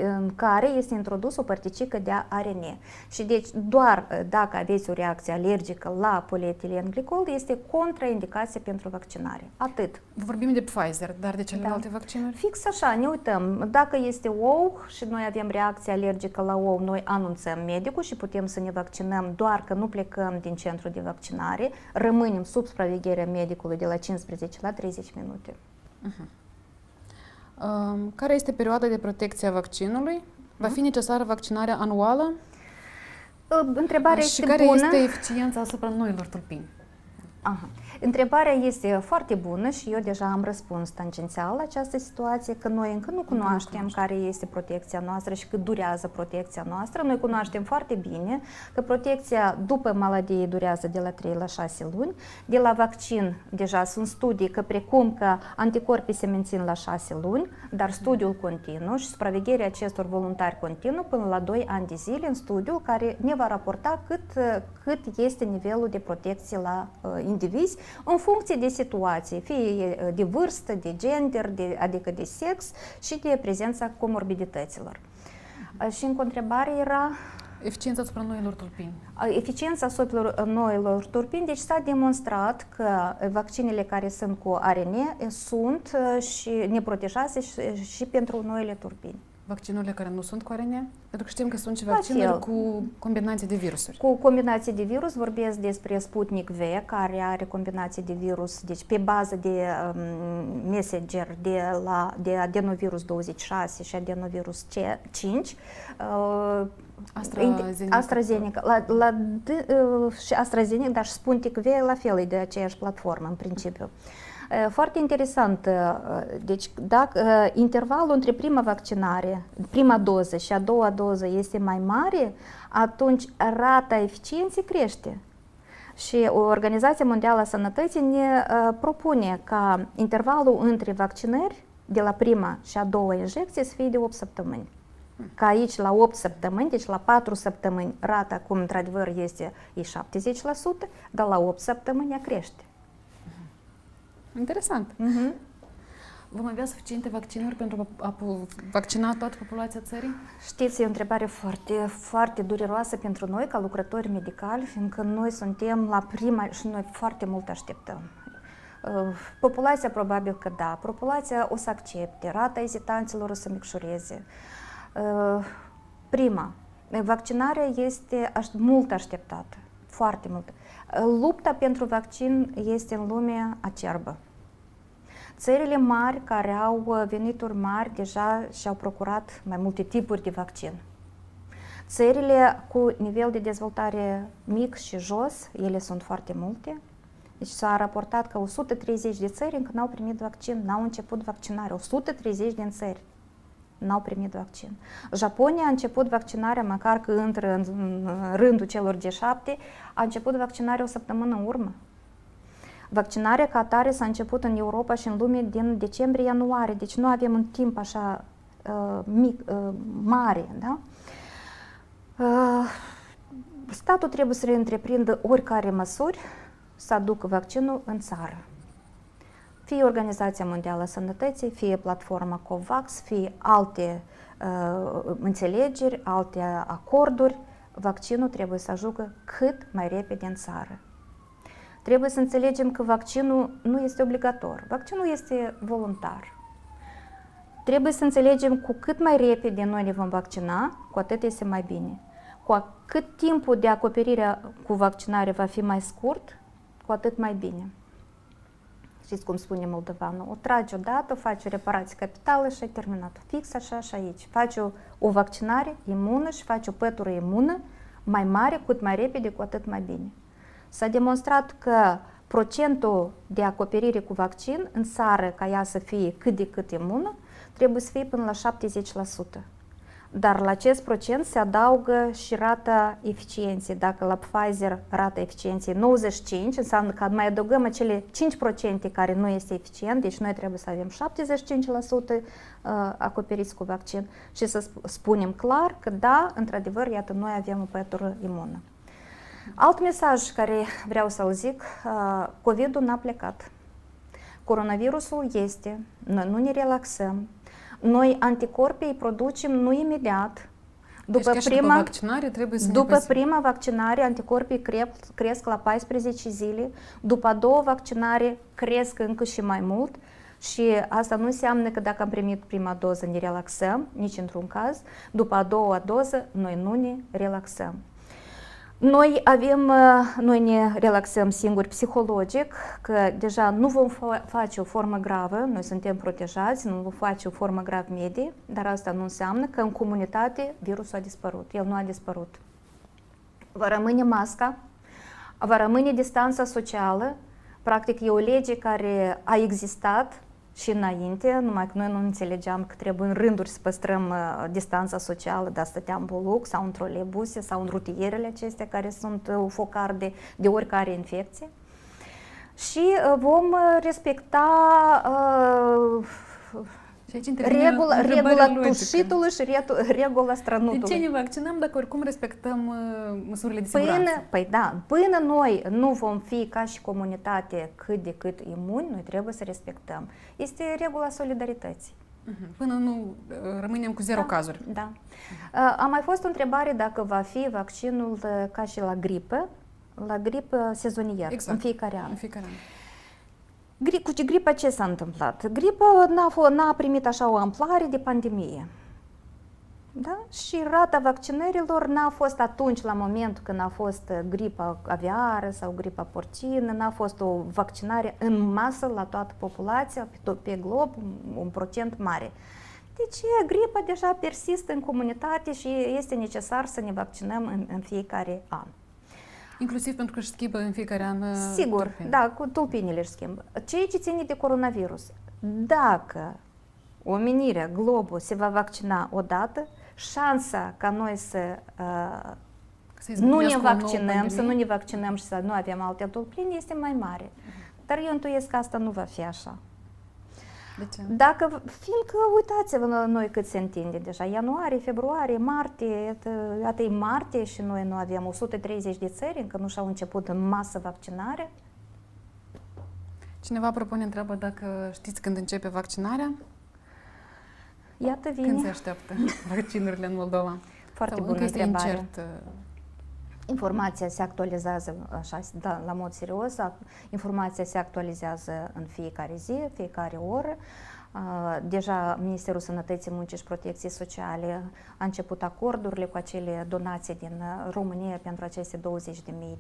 în care este introdus o particică de ARN. Și deci doar dacă aveți o reacție alergică la polietilenglicol este contraindicație pentru vaccinare. Atât. Vorbim de Pfizer, dar de celelalte vaccinuri? Fix așa, ne uităm. Dacă este ou și noi avem reacție alergică la ou, noi anunțăm medicul și putem să ne vaccinăm, doar că nu plecăm din centrul de vaccinare, rămânem sub supravegherea medicului de la 15 la 30 minute. Care este perioada de protecție a vaccinului? Va fi necesară vaccinarea anuală? Întrebarea și este care bună. este eficiența asupra noilor tulpini? Întrebarea este foarte bună și eu deja am răspuns tangențial la această situație, că noi încă nu cunoaștem care este protecția noastră și cât durează protecția noastră. Noi cunoaștem foarte bine că protecția după maladie durează de la 3 la 6 luni. De la vaccin deja sunt studii că precum că anticorpii se mențin la 6 luni, dar studiul continuă și supravegherea acestor voluntari continuă până la 2 ani de zile în studiul care ne va raporta cât este nivelul de protecție la indivizi în funcție de situație, fie de vârstă, de gender, adică de sex și de prezența comorbidităților. Și încă o întrebare era... Eficiența asupra noilor tulpini. Eficiența asupra noilor tulpini, deci s-a demonstrat că vaccinele care sunt cu ARN sunt și ne protejează și pentru noile tulpini. Vaccinurile care nu sunt cu ARN? Pentru că știm că sunt și vaccinuri cu combinații de virusuri. Cu combinații de virus vorbesc despre Sputnik V, care are combinații de virus, deci pe bază de messenger de adenovirus 26 și adenovirus 5. AstraZeneca. Și AstraZeneca, dar și Sputnik V la fel, e de aceeași platformă în principiu. Foarte interesant, deci dacă intervalul între prima vaccinare, prima doză și a doua doză este mai mare, atunci rata eficienței crește. Și Organizația Mondială a Sănătății ne propune ca intervalul între vaccinări de la prima și a doua injecție să fie de 8 săptămâni. Ca aici la 8 săptămâni, deci la 4 săptămâni rata, cum într-adevăr este 70%, dar la 8 săptămâni ea crește. Interesant. Vom avea suficiente vaccinuri pentru a vaccina toată populația țării? Știți, e o întrebare foarte, foarte dureroasă pentru noi, ca lucrători medicali, fiindcă noi suntem la prima și noi foarte mult așteptăm. Populația probabil că da, populația o să accepte, rata ezitanților o să micșoreze. Prima, vaccinarea este mult așteptată, foarte mult. Lupta pentru vaccin este în lume acerbă. Țările mari care au venituri mari deja și-au procurat mai multe tipuri de vaccin. Țările cu nivel de dezvoltare mic și jos, ele sunt foarte multe. Deci s-a raportat că 130 de țări încă n-au primit vaccin, n-au început vaccinarea. 130 din țări n-au primit vaccin. Japonia a început vaccinarea, măcar că intră în rândul celor G7, a început vaccinarea o săptămână în urmă. Vaccinarea ca atare s-a început în Europa și în lume din decembrie-ianuarie, deci nu avem un timp așa mare. Da? Statul trebuie să întreprindă oricare măsuri să aducă vaccinul în țară. Fie Organizația Mondială a Sănătății, fie platforma COVAX, fie alte înțelegeri, alte acorduri, vaccinul trebuie să ajungă cât mai repede în țară. Trebuie să înțelegem că vaccinul nu este obligatoriu, vaccinul este voluntar. Trebuie să înțelegem cu cât mai repede noi ne vom vaccina, cu atât este mai bine. Cu cât timpul de acoperire cu vaccinare va fi mai scurt, cu atât mai bine. Știți cum spune moldovanul, o tragi odată, faci o reparație capitală și ai terminat. Fix așa și aici. Faci o vaccinare imună și faci o pătură imună mai mare, cât mai repede, cu atât mai bine. S-a demonstrat că procentul de acoperire cu vaccin în țară, ca ea să fie cât de cât imună, trebuie să fie până la 70%. Dar la acest procent se adaugă și rata eficienței. Dacă la Pfizer rata eficienței 95, înseamnă că mai adăugăm acele 5% care nu este eficient, deci noi trebuie să avem 75% acoperiți cu vaccin și să spunem clar că da, într-adevăr, iată, noi avem o pătură imună. Alt mesaj care vreau să-l zic, COVID-ul n-a plecat. Coronavirusul este, noi nu ne relaxăm, noi anticorpii îi producem nu imediat. După vaccinare trebuie să prima vaccinare, anticorpii cresc la 14 zile, după a doua vaccinare cresc încă și mai mult și asta nu înseamnă că dacă am primit prima doză ne relaxăm, nici într-un caz, după a doua doză noi nu ne relaxăm. Noi ne relaxăm singuri psihologic, că deja nu vom face o formă gravă, noi suntem protejați, nu vom face o formă gravă medie, dar asta nu înseamnă că în comunitate virusul a dispărut, el nu a dispărut. Va rămâne masca, va rămâne distanța socială, practic e o lege care a existat și înainte, numai că noi nu înțelegeam că trebuie în rânduri să păstrăm distanța socială, dar stăteam buluc sau în trolebuse sau în rutierele acestea care sunt focar de oricare infecție. Și vom respecta regula tușitului și regula strănutului. De ce ne vaccinăm dacă oricum respectăm măsurile de siguranță? Până noi nu vom fi ca și comunitate cât de cât imuni, noi trebuie să respectăm. Este regula solidarității. Până nu rămânem cu zero cazuri. Da. A mai fost o întrebare dacă va fi vaccinul ca și la gripă sezonier, exact. în fiecare an. În fiecare an. Cu gripa ce s-a întâmplat? Gripa n-a primit așa o amploare de pandemie. Da? Și rata vaccinărilor n-a fost atunci, la momentul când a fost gripa aviară sau gripa porcină, n-a fost o vaccinare în masă la toată populația, pe glob, un procent mare. Deci gripa deja persistă în comunitate și este necesar să ne vaccinăm în fiecare an. Inclusiv pentru că își schimbă în fiecare an Sigur, tulpini. da, cu tulpinile își schimbă. Ceea ce ține de coronavirus, dacă omenirea, globul, se va vaccina odată, șansa ca noi să nu ne vaccinăm și să nu avem alte tulpini este mai mare. Dar eu intuiesc că asta nu va fi așa. De ce? Fiindcă, uitați-vă noi cât se întinde deja, ianuarie, februarie, martie, iată e martie și noi nu avem 130 de țări, încă nu și-au început în masă vaccinare. Cineva propune, întreabă dacă știți când începe vaccinarea? Iată vine. Când se așteaptă vaccinurile în Moldova? Foarte bună întrebare. Incert. Informația se actualizează așa, da, la mod serios, informația se actualizează în fiecare zi, fiecare oră. Deja Ministerul Sănătății, Muncii și Protecției Sociale a început acordurile cu acele donații din România pentru aceste 20.000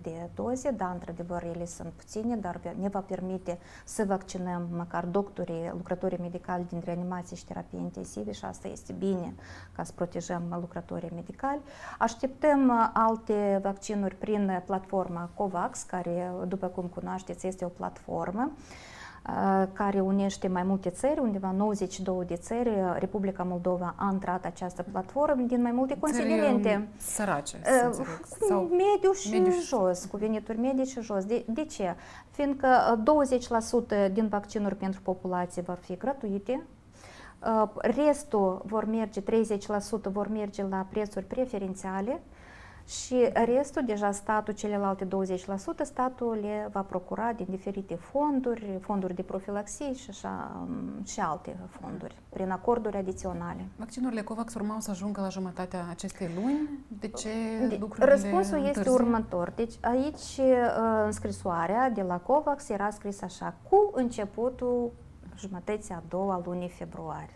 de doze. Da, într-adevăr, ele sunt puține, dar ne va permite să vaccinăm măcar doctorii, lucrătorii medicali din reanimație și terapie intensive și asta este bine ca să protejăm lucrătorii medicali. Așteptăm alte vaccinuri prin platforma COVAX, care, după cum cunoașteți, este o platformă care unește mai multe țări, undeva 92 de țări. Republica Moldova a intrat această platformă din mai multe considerente. Sărace, mediu și jos, cu venituri medii și jos. De ce? Fiindcă 20% din vaccinuri pentru populație vor fi gratuite, restul vor merge, 30% vor merge la prețuri preferențiale, și restul, deja statul, celelalte 20%, statul le va procura din diferite fonduri de profilaxie și alte fonduri, prin acorduri adiționale. Vaccinurile COVAX urmau să ajungă la jumătatea acestei luni. De ce lucrurile Răspunsul este următor. Deci aici, în scrisoarea de la COVAX era scris așa, cu începutul jumătății a doua a lunii februarie.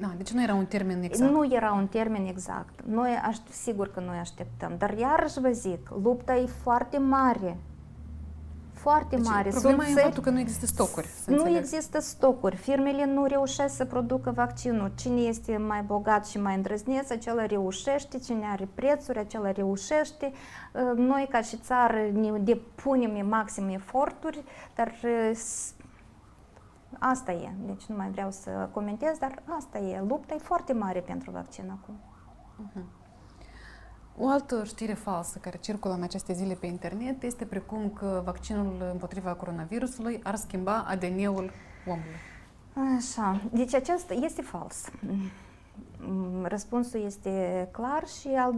Da, deci nu era un termen exact. Nu era un termen exact. Sigur că noi așteptăm. Dar iarăși vă zic, lupta e foarte mare. foarte mare. Problema Sunt e faptul că nu există stocuri. Nu există stocuri. Firmele nu reușesc să producă vaccinul. Cine este mai bogat și mai îndrăzneț, acela reușește. Cine are prețuri, acela reușește. Noi, ca și țară, ne depunem maxim eforturi, dar asta e. Deci nu mai vreau să comentez, dar asta e. Lupta e foarte mare pentru vaccin acum. O altă știre falsă care circulă în aceste zile pe internet este precum că vaccinul împotriva coronavirusului ar schimba ADN-ul omului. Așa, deci acesta este fals. Răspunsul este clar și al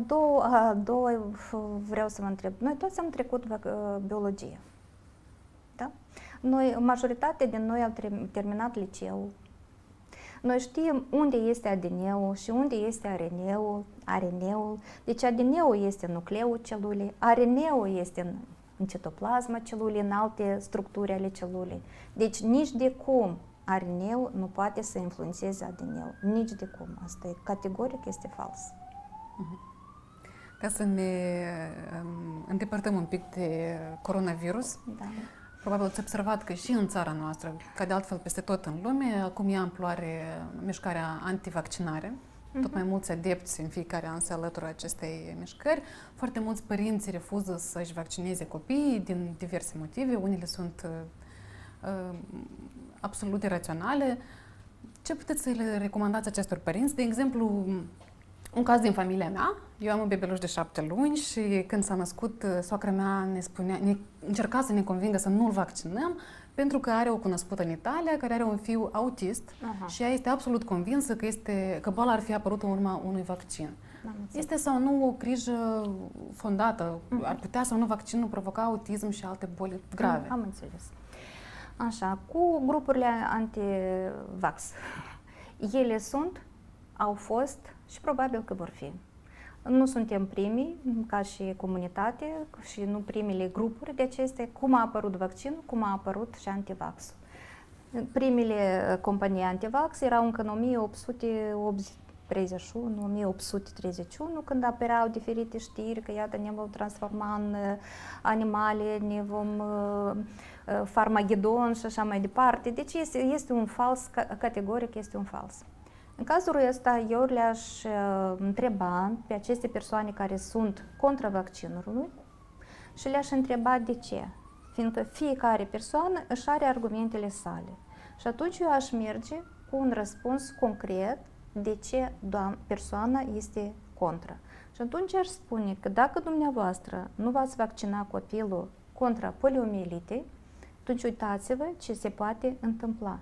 doua vreau să vă întreb. Noi toți am trecut biologie. Da? Majoritatea din noi au terminat liceul. Noi știm unde este ADN-ul și unde este RNA-ul. Deci ADN-ul este nucleul celulei, RNA-ul este în citoplasma celulei, în alte structuri ale celulei. Deci nici de cum RNA-ul nu poate să influențeze ADN-ul. Nici de cum. Asta e categoric, este fals. Ca să ne îndepărtăm un pic de coronavirus, Da. probabil ați observat că și în țara noastră, ca de altfel peste tot în lume, acum ia amploare mișcarea antivaccinare. Tot mai mulți adepți în fiecare an se alătură acestei mișcări. Foarte mulți părinți refuză să-și vaccineze copiii din diverse motive. Unele sunt absolut iraționale. Ce puteți să le recomandați acestor părinți? De exemplu, un caz din familia mea. Eu am un bebeluș de 7 luni și când s-a născut, soacra mea încerca să ne convingă să nu-l vaccinăm pentru că are o cunoscută în Italia care are un fiu autist și ea este absolut convinsă că boala ar fi apărut în urma unui vaccin. Este sau nu o grijă fondată? Ar putea sau nu vaccinul provoca autism și alte boli grave? Am înțeles. Așa, cu grupurile anti-vax. Ele sunt, au fost și probabil că vor fi. Nu suntem primii ca și comunitate și nu primele grupuri de acestea. Cum a apărut vaccinul, cum a apărut și antivaxul. Primele companii antivax erau încă în 1831, când apăreau diferite știri că iată ne vom transforma în animale, ne vom Farmagedon și așa mai departe. Deci este un fals, categoric este un fals. În cazul ăsta, eu le-aș întreba pe aceste persoane care sunt contra vaccinului și le-aș întreba de ce. Fiindcă fiecare persoană își are argumentele sale. Și atunci eu aș merge cu un răspuns concret de ce persoana este contra. Și atunci aș spune că dacă dumneavoastră nu v-ați vaccina copilul contra poliomielitei, atunci uitați-vă ce se poate întâmpla.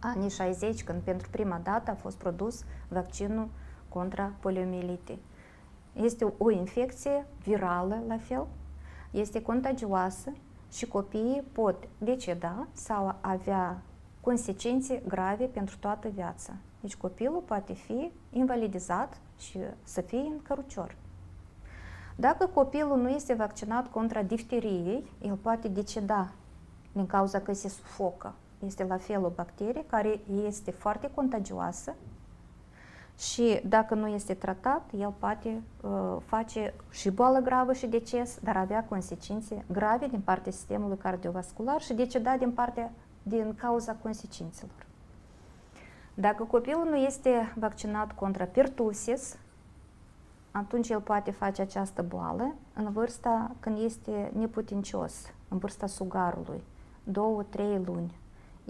Anii 60, când pentru prima dată a fost produs vaccinul contra poliomielitei. Este o infecție virală, la fel, este contagioasă și copiii pot deceda sau avea consecințe grave pentru toată viața. Deci copilul poate fi invalidizat și să fie în cărucior. Dacă copilul nu este vaccinat contra difteriei, el poate deceda din cauza că se sufocă. Este la fel o bacterie care este foarte contagioasă și dacă nu este tratat, el poate face și boală gravă și deces, dar avea consecințe grave din partea sistemului cardiovascular și deceda din cauza consecințelor. Dacă copilul nu este vaccinat contra pertussis, atunci el poate face această boală în vârsta când este neputincios, în vârsta sugarului, 2-3 luni.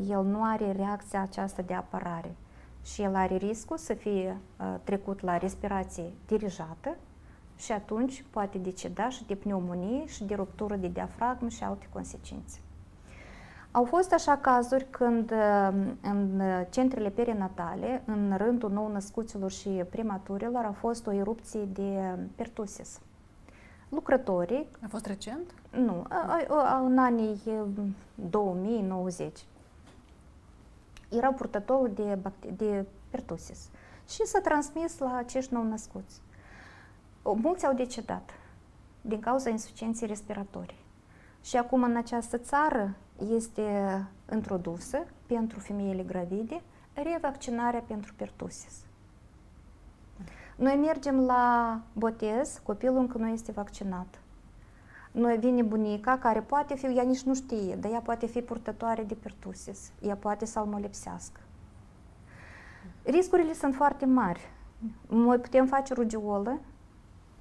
El nu are reacția aceasta de apărare și el are riscul să fie trecut la respirație dirijată și atunci poate deceda și de pneumonie și de ruptură de diafragmă și alte consecințe. Au fost așa cazuri când în centrele perinatale, în rândul nou-născuților și prematurilor, a fost o erupție de pertussis. Lucrătorii... A fost recent? Nu, în anii 2090. Erau purtători de pertussis și s-a transmis la acești nou-născuți. Mulți au decedat din cauza insuficienței respiratorii. Și acum în această țară este introdusă pentru femeile gravide revaccinarea pentru pertussis. Noi mergem la botez, copilul încă nu este vaccinat. Noi vine bunica care poate fi, ea nici nu știe, dar ea poate fi purtătoare de pertusis, ea poate să-l molipsească. Riscurile sunt foarte mari. Noi putem face rugeolă,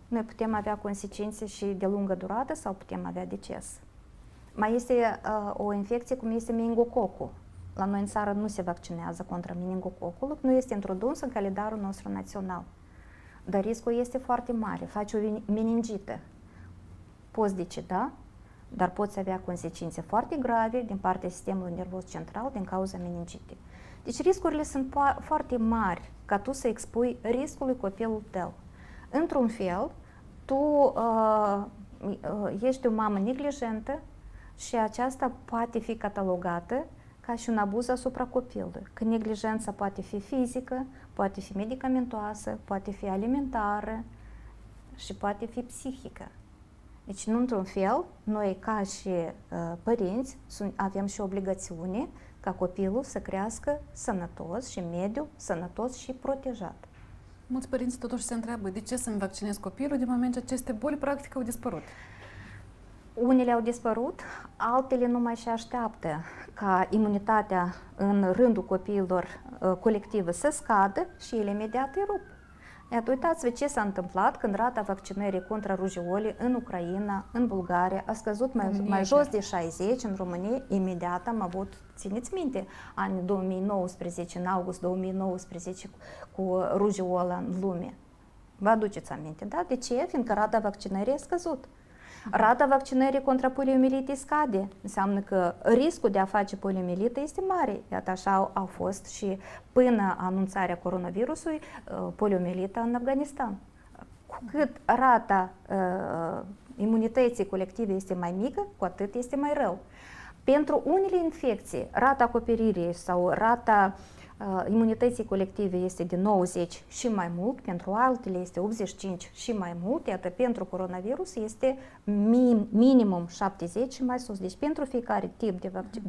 noi putem avea consecințe și de lungă durată sau putem avea deces. Mai este o infecție cum este meningococul. La noi în țară nu se vaccinează contra meningococului, nu este introdus în calendarul nostru național. Dar riscul este foarte mare. Faci o meningită, poți deceda, dar poți avea consecințe foarte grave din partea sistemului nervos central din cauza meningitei. Deci riscurile sunt foarte mari ca tu să expui riscului copilul tău. Într-un fel, tu ești o mamă neglijentă și aceasta poate fi catalogată ca și un abuz asupra copilului. Că neglijența poate fi fizică, poate fi medicamentoasă, poate fi alimentară și poate fi psihică. Deci, într-un fel, noi ca și părinți avem și obligațiune ca copilul să crească sănătos și mediu sănătos și protejat. Mulți părinți totuși se întreabă de ce să-mi vaccinez copilul de moment ce aceste boli practic au dispărut. Unele au dispărut, altele nu mai se așteaptă ca imunitatea în rândul copiilor colectivă să scadă și ele imediat îi rup. Iată, uitați-vă ce s-a întâmplat când rata vaccinării contra rujeolii în Ucraina, în Bulgaria, a scăzut mai jos de 60, în România imediat am avut, țineți minte, anii 2019, în august 2019, cu rujeola în lume. Vă aduceți aminte, da? De ce? Fiindcă rata vaccinării a scăzut. Rata vaccinării contra poliomielitei scade. Înseamnă că riscul de a face poliomielită este mare. Iată așa au fost și până anunțarea coronavirusului poliomielita în Afganistan. Cu cât rata imunității colective este mai mică, cu atât este mai rău. Pentru unele infecții, rata acoperirii sau rata imunității colective este de 90 și mai mult, pentru altele este 85 și mai mult, iată, pentru coronavirus este minimum 70 și mai sus. Deci pentru fiecare tip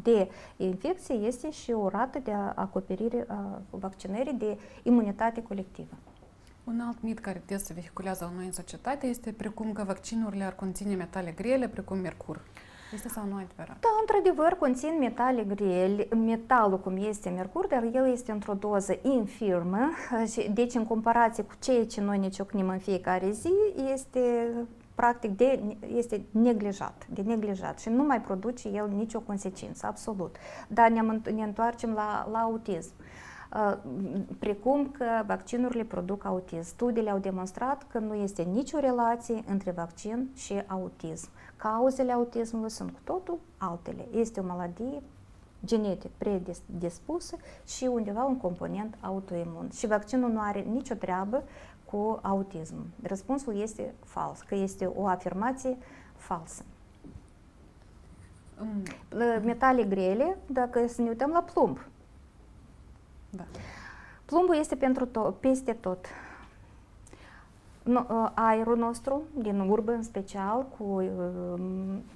de infecție este și o rată de acoperire a vaccinării de imunitate colectivă. Un alt mit care des se vehiculează la noi în societate este precum că vaccinurile ar conține metale grele, precum mercur. Este sau nu adevărat? Da, într-adevăr, conțin metale grele, metalul cum este mercur, dar el este într-o doză infirmă, deci în comparație cu ceea ce noi ne ciocnim în fiecare zi, este practic este neglijat și nu mai produce el nicio consecință, absolut. Dar ne întoarcem la autism. Precum că vaccinurile produc autism. Studiile au demonstrat că nu este nicio relație între vaccin și autism. Cauzele autismului sunt cu totul altele. Este o maladie genetic predispusă și undeva un component autoimun. Și vaccinul nu are nicio treabă cu autism. Răspunsul este fals, că este o afirmație falsă. Metale grele, dacă să ne uităm la plumb. Da. Plumbul este peste tot. Aerul nostru, din urbă în special, cu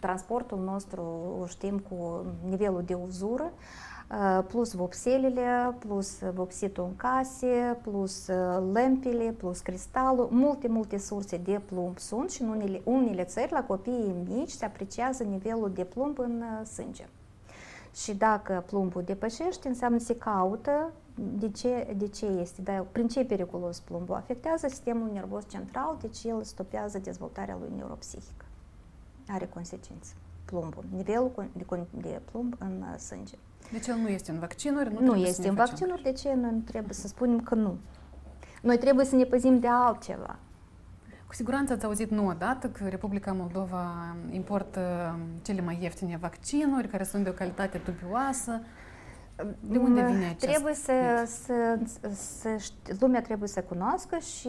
transportul nostru, știm, cu nivelul de uzură, plus vopselele, plus vopsitul în case, plus lămpile, plus cristalul, multe surse de plumb sunt și în unele țări, la copiii mici, se apreciază nivelul de plumb în sânge. Și dacă plumbul depășește, înseamnă se caută de ce este, dar prin ce e periculos plumbul? Afectează sistemul nervos central, deci el stopează dezvoltarea lui neuropsihică. Are consecințe. Plumbul, nivelul de plumb în sânge. Deci el nu este în vaccinuri? Nu este în vaccinuri, de ce noi trebuie să spunem că nu? Noi trebuie să ne păzim de altceva. Cu siguranță ați auzit nu odată că Republica Moldova importă cele mai ieftine vaccinuri, care sunt de o calitate dubioasă. De unde vine acest lumea trebuie să cunoască și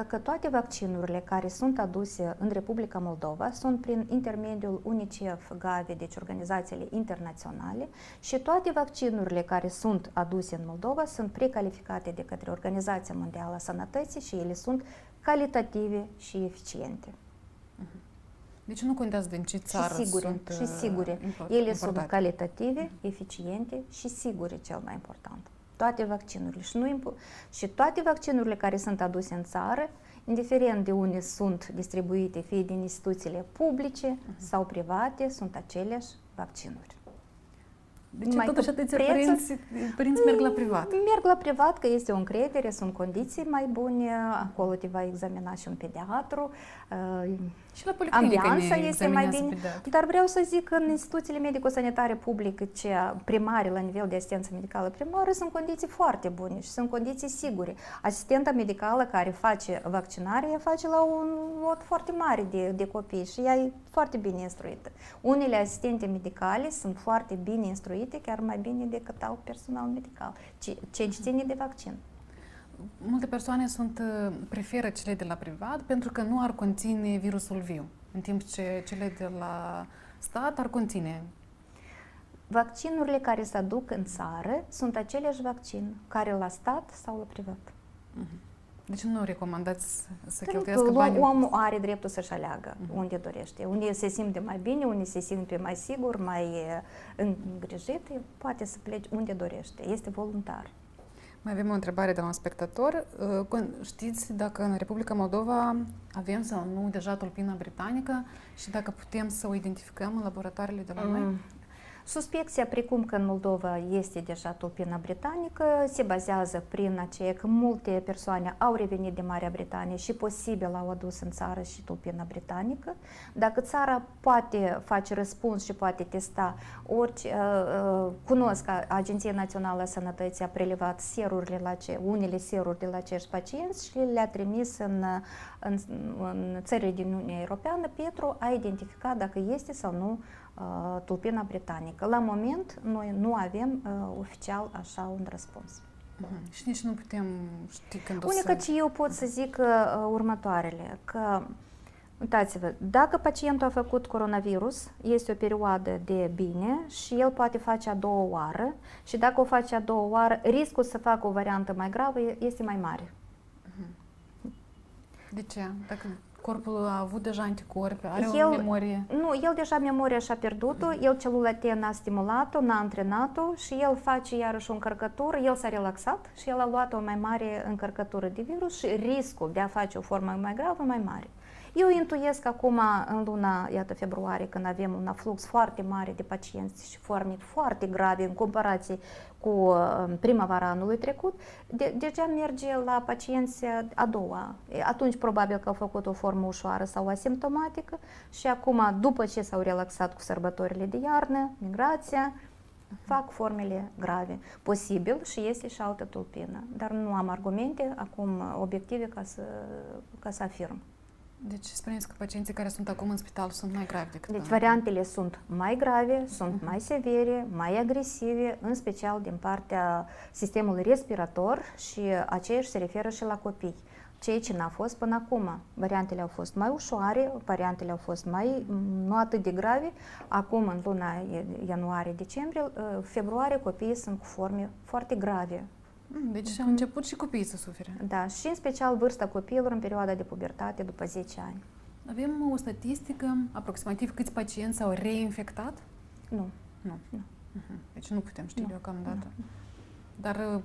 că toate vaccinurile care sunt aduse în Republica Moldova sunt prin intermediul UNICEF, Gavi, deci organizațiile internaționale, și toate vaccinurile care sunt aduse în Moldova sunt precalificate de către Organizația Mondială a Sănătății și ele sunt calitative și eficiente. Deci nu contează din ce țară sunt sigure. Ele sunt calitative, eficiente și sigure, cel mai important. Toate vaccinurile. Și toate vaccinurile care sunt aduse în țară, indiferent de unde sunt distribuite, fie din instituțiile publice sau private, sunt aceleași vaccinuri. Deci totuși atâția părinți merg la privat. Merg la privat, că este o încredere, sunt condiții mai bune, acolo te va examina și un pediatru. Și la policlinică ambianța ne este mai bine. pediatru. Dar vreau să zic că în instituțiile medico-sanitare publice, primare, la nivel de asistență medicală primară, sunt condiții foarte bune și sunt condiții sigure. Asistenta medicală care face vaccinare, ea face la un lot foarte mare de copii și ea e foarte bine instruită. Unele asistente medicale sunt foarte bine instruite, chiar mai bine decât alt personal medical, ce ține de vaccin. Multe persoane preferă cele de la privat pentru că nu ar conține virusul viu, în timp ce cele de la stat ar conține. Vaccinurile care se aduc în țară sunt aceleași vaccin, care la stat sau la privat. Deci nu recomandați să cheltuiască bani? Omul are dreptul să-și aleagă unde dorește. Unde se simte mai bine, unde se simte mai sigur, mai îngrijit, poate să plece unde dorește. Este voluntar. Mai avem o întrebare de la un spectator. Știți dacă în Republica Moldova avem sau nu deja tulpina britanică și dacă putem să o identificăm în laboratoarele de la noi? Suspecția, precum că în Moldova este deja tulpina britanică, se bazează prin aceea că multe persoane au revenit din Marea Britanie și posibil au adus în țară și tulpina britanică. Dacă țara poate face răspuns și poate testa, cunosc că Agenția Națională a Sănătății a prelevat unele seruri de la acești pacienți și le-a trimis în țările din Uniunea Europeană pentru a identifica dacă este sau nu tulpina britanică. La moment, noi nu avem oficial așa un răspuns. Și nici nu putem ști când Unica ce eu pot să zic următoarele, că, uitați-vă, dacă pacientul a făcut coronavirus, este o perioadă de bine și el poate face a doua oară și dacă o face a doua oară, riscul să facă o variantă mai gravă este mai mare. De ce? Dacă corpul a avut deja anticorpi, are o memorie? Nu, el deja memoria și-a pierdut-o, el celula T n-a stimulat-o, n-a antrenat-o și el face iarăși o încărcătură, el s-a relaxat și el a luat o mai mare încărcătură de virus și riscul de a face o formă mai gravă mai mare. Eu intuiesc acum, în luna, februarie, când avem un aflux foarte mare de pacienți și forme foarte grave în comparație cu primăvara anului trecut, deja merge la pacienți a doua. Atunci probabil că au făcut o formă ușoară sau asimptomatică și acum, după ce s-au relaxat cu sărbătorile de iarnă, migrația, fac formele grave. Posibil și este și altă tulpină, dar nu am argumente acum obiective ca să afirm. Deci spuneți că pacienții care sunt acum în spital sunt mai gravi decât Deci variantele sunt mai grave, sunt mai severe, mai agresive, în special din partea sistemului respirator și aceeași se referă și la copii. Ceea ce n-a fost până acum. Variantele au fost mai ușoare, variantele au fost nu atât de grave. Acum, în luna ianuarie-decembrie, februarie, copiii sunt cu forme foarte grave. Deci au început și copiii să sufere. Da, și în special vârsta copiilor în perioada de pubertate după 10 ani. Avem o statistică, aproximativ câți pacienți s-au reinfectat? Nu. Deci nu putem ști deocamdată. Dar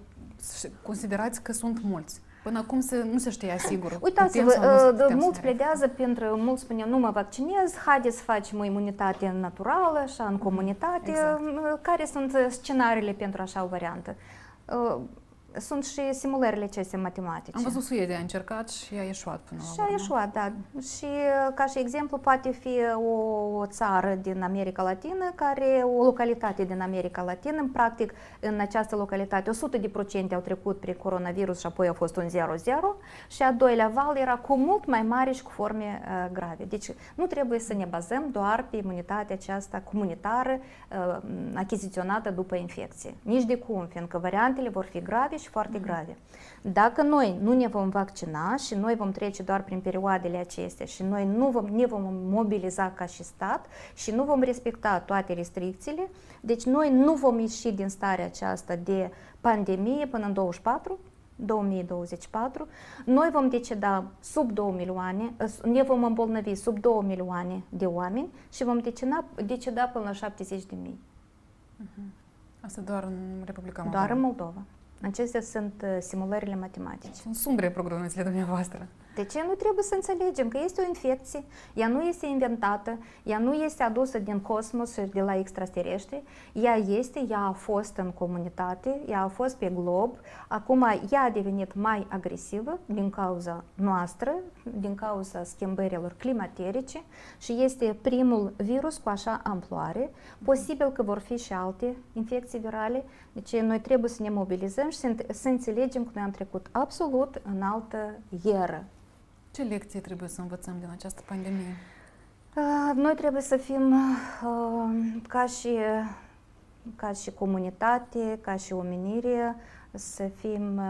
considerați că sunt mulți. Până acum nu se știa sigur. Uitați-vă, mulți pledează mulți spune nu mă vaccinez, haideți să facem o imunitate naturală, așa, în comunitate. Exact. Care sunt scenariile pentru așa o variantă? Sunt și simulările acestea matematice. Am văzut Suedia a încercat și a ieșuat până la urmă. Și a ieșuat, da. Și ca și exemplu poate fi o țară din America Latină, o localitate din America Latină, practic în această localitate 100% au trecut prin coronavirus și apoi a fost un 0-0 și a doilea val era cu mult mai mare și cu forme grave. Deci nu trebuie să ne bazăm doar pe imunitatea aceasta comunitară achiziționată după infecție. Nici de cum, fiindcă variantele vor fi grave și foarte grave. Dacă noi nu ne vom vaccina și noi vom trece doar prin perioadele acestea și noi ne vom mobiliza ca și stat și nu vom respecta toate restricțiile, deci noi nu vom ieși din starea aceasta de pandemie până în 2024, noi vom deceda sub 2 milioane, ne vom îmbolnăvi sub 2 milioane de oameni și vom deceda până la 70 de mii. Asta doar în Republica Moldova? Doar în Moldova. Acestea sunt simulările matematice. Sunt sumbre prognozele dumneavoastră. De ce nu trebuie să înțelegem că este o infecție, ea nu este inventată, ea nu este adusă din cosmos și de la extraterestri, ea a fost în comunitate, ea a fost pe glob, acum ea a devenit mai agresivă din cauza noastră, din cauza schimbărilor climaterice și este primul virus cu așa amploare, posibil că vor fi și alte infecții virale, deci noi trebuie să ne mobilizăm și să înțelegem că noi am trecut absolut în altă eră. Ce lecție trebuie să învățăm din această pandemie? Noi trebuie să fim ca și comunitate, ca și omenire, să fim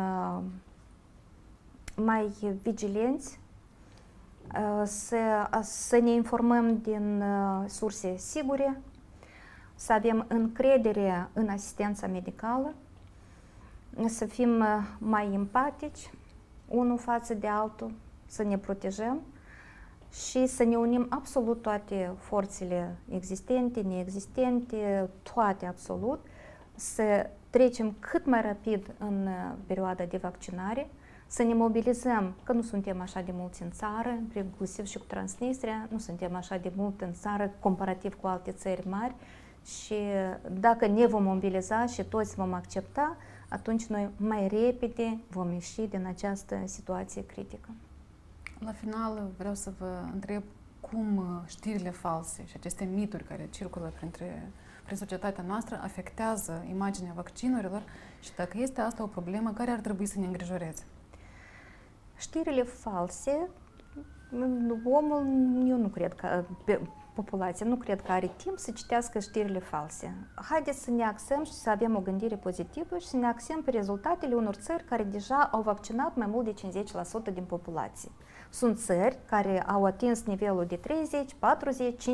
mai vigilenți, să ne informăm din surse sigure, să avem încredere în asistența medicală, să fim mai empatici unul față de altul, să ne protejăm și să ne unim absolut toate forțele existente, neexistente, toate absolut, să trecem cât mai rapid în perioada de vaccinare, să ne mobilizăm, că nu suntem așa de mulți în țară, inclusiv și cu Transnistria, nu suntem așa de mult în țară comparativ cu alte țări mari și dacă ne vom mobiliza și toți vom accepta, atunci noi mai repede vom ieși din această situație critică. La final vreau să vă întreb cum știrile false și aceste mituri care circulă prin societatea noastră afectează imaginea vaccinurilor și dacă este asta o problemă care ar trebui să ne îngrijoreze. Știrile false, omul, eu nu cred că, populația nu cred că are timp să citească știrile false. Haideți să ne axăm și să avem o gândire pozitivă și să ne axăm pe rezultatele unor țări care deja au vaccinat mai mult de 50% din populație. Sunt țări care au atins nivelul de 30, 40,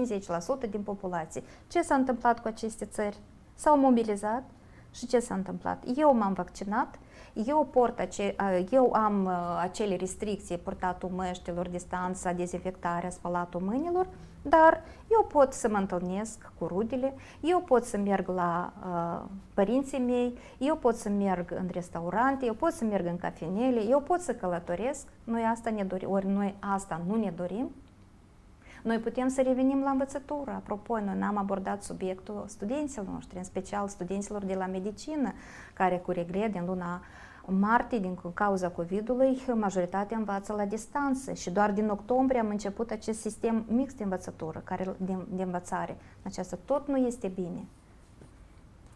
50% din populație. Ce s-a întâmplat cu aceste țări? S-au mobilizat și ce s-a întâmplat? Eu m-am vaccinat, eu am acele restricții, purtatul măștilor, distanța, dezinfectarea, spălatul mâinilor, dar eu pot să mă întâlnesc cu rudele, eu pot să merg la părinții mei, eu pot să merg în restaurante, eu pot să merg în cafenele, eu pot să călătoresc. Noi asta ne dorim, ori noi asta nu ne dorim. Noi putem să revenim la învățătură. Apropo, noi n-am abordat subiectul studenților noștri, în special studenților de la medicină, care cu regret din luna martie, din cauza COVID-ului, majoritatea învață la distanță și doar din octombrie am început acest sistem mix de învățătură, de învățare. Aceasta tot nu este bine.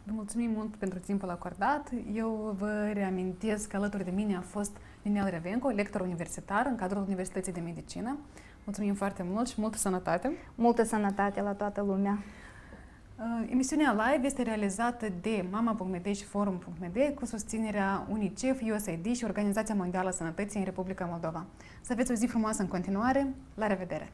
Vă mulțumim mult pentru timpul acordat. Eu vă reamintesc că alături de mine a fost Ninel Revenco, lector universitar în cadrul Universității de Medicină. Mulțumim foarte mult și multă sănătate! Multă sănătate la toată lumea! Emisiunea live este realizată de Mama.md și Forum.md cu susținerea UNICEF, USAID și Organizația Mondială a Sănătății în Republica Moldova. Să aveți o zi frumoasă în continuare! La revedere!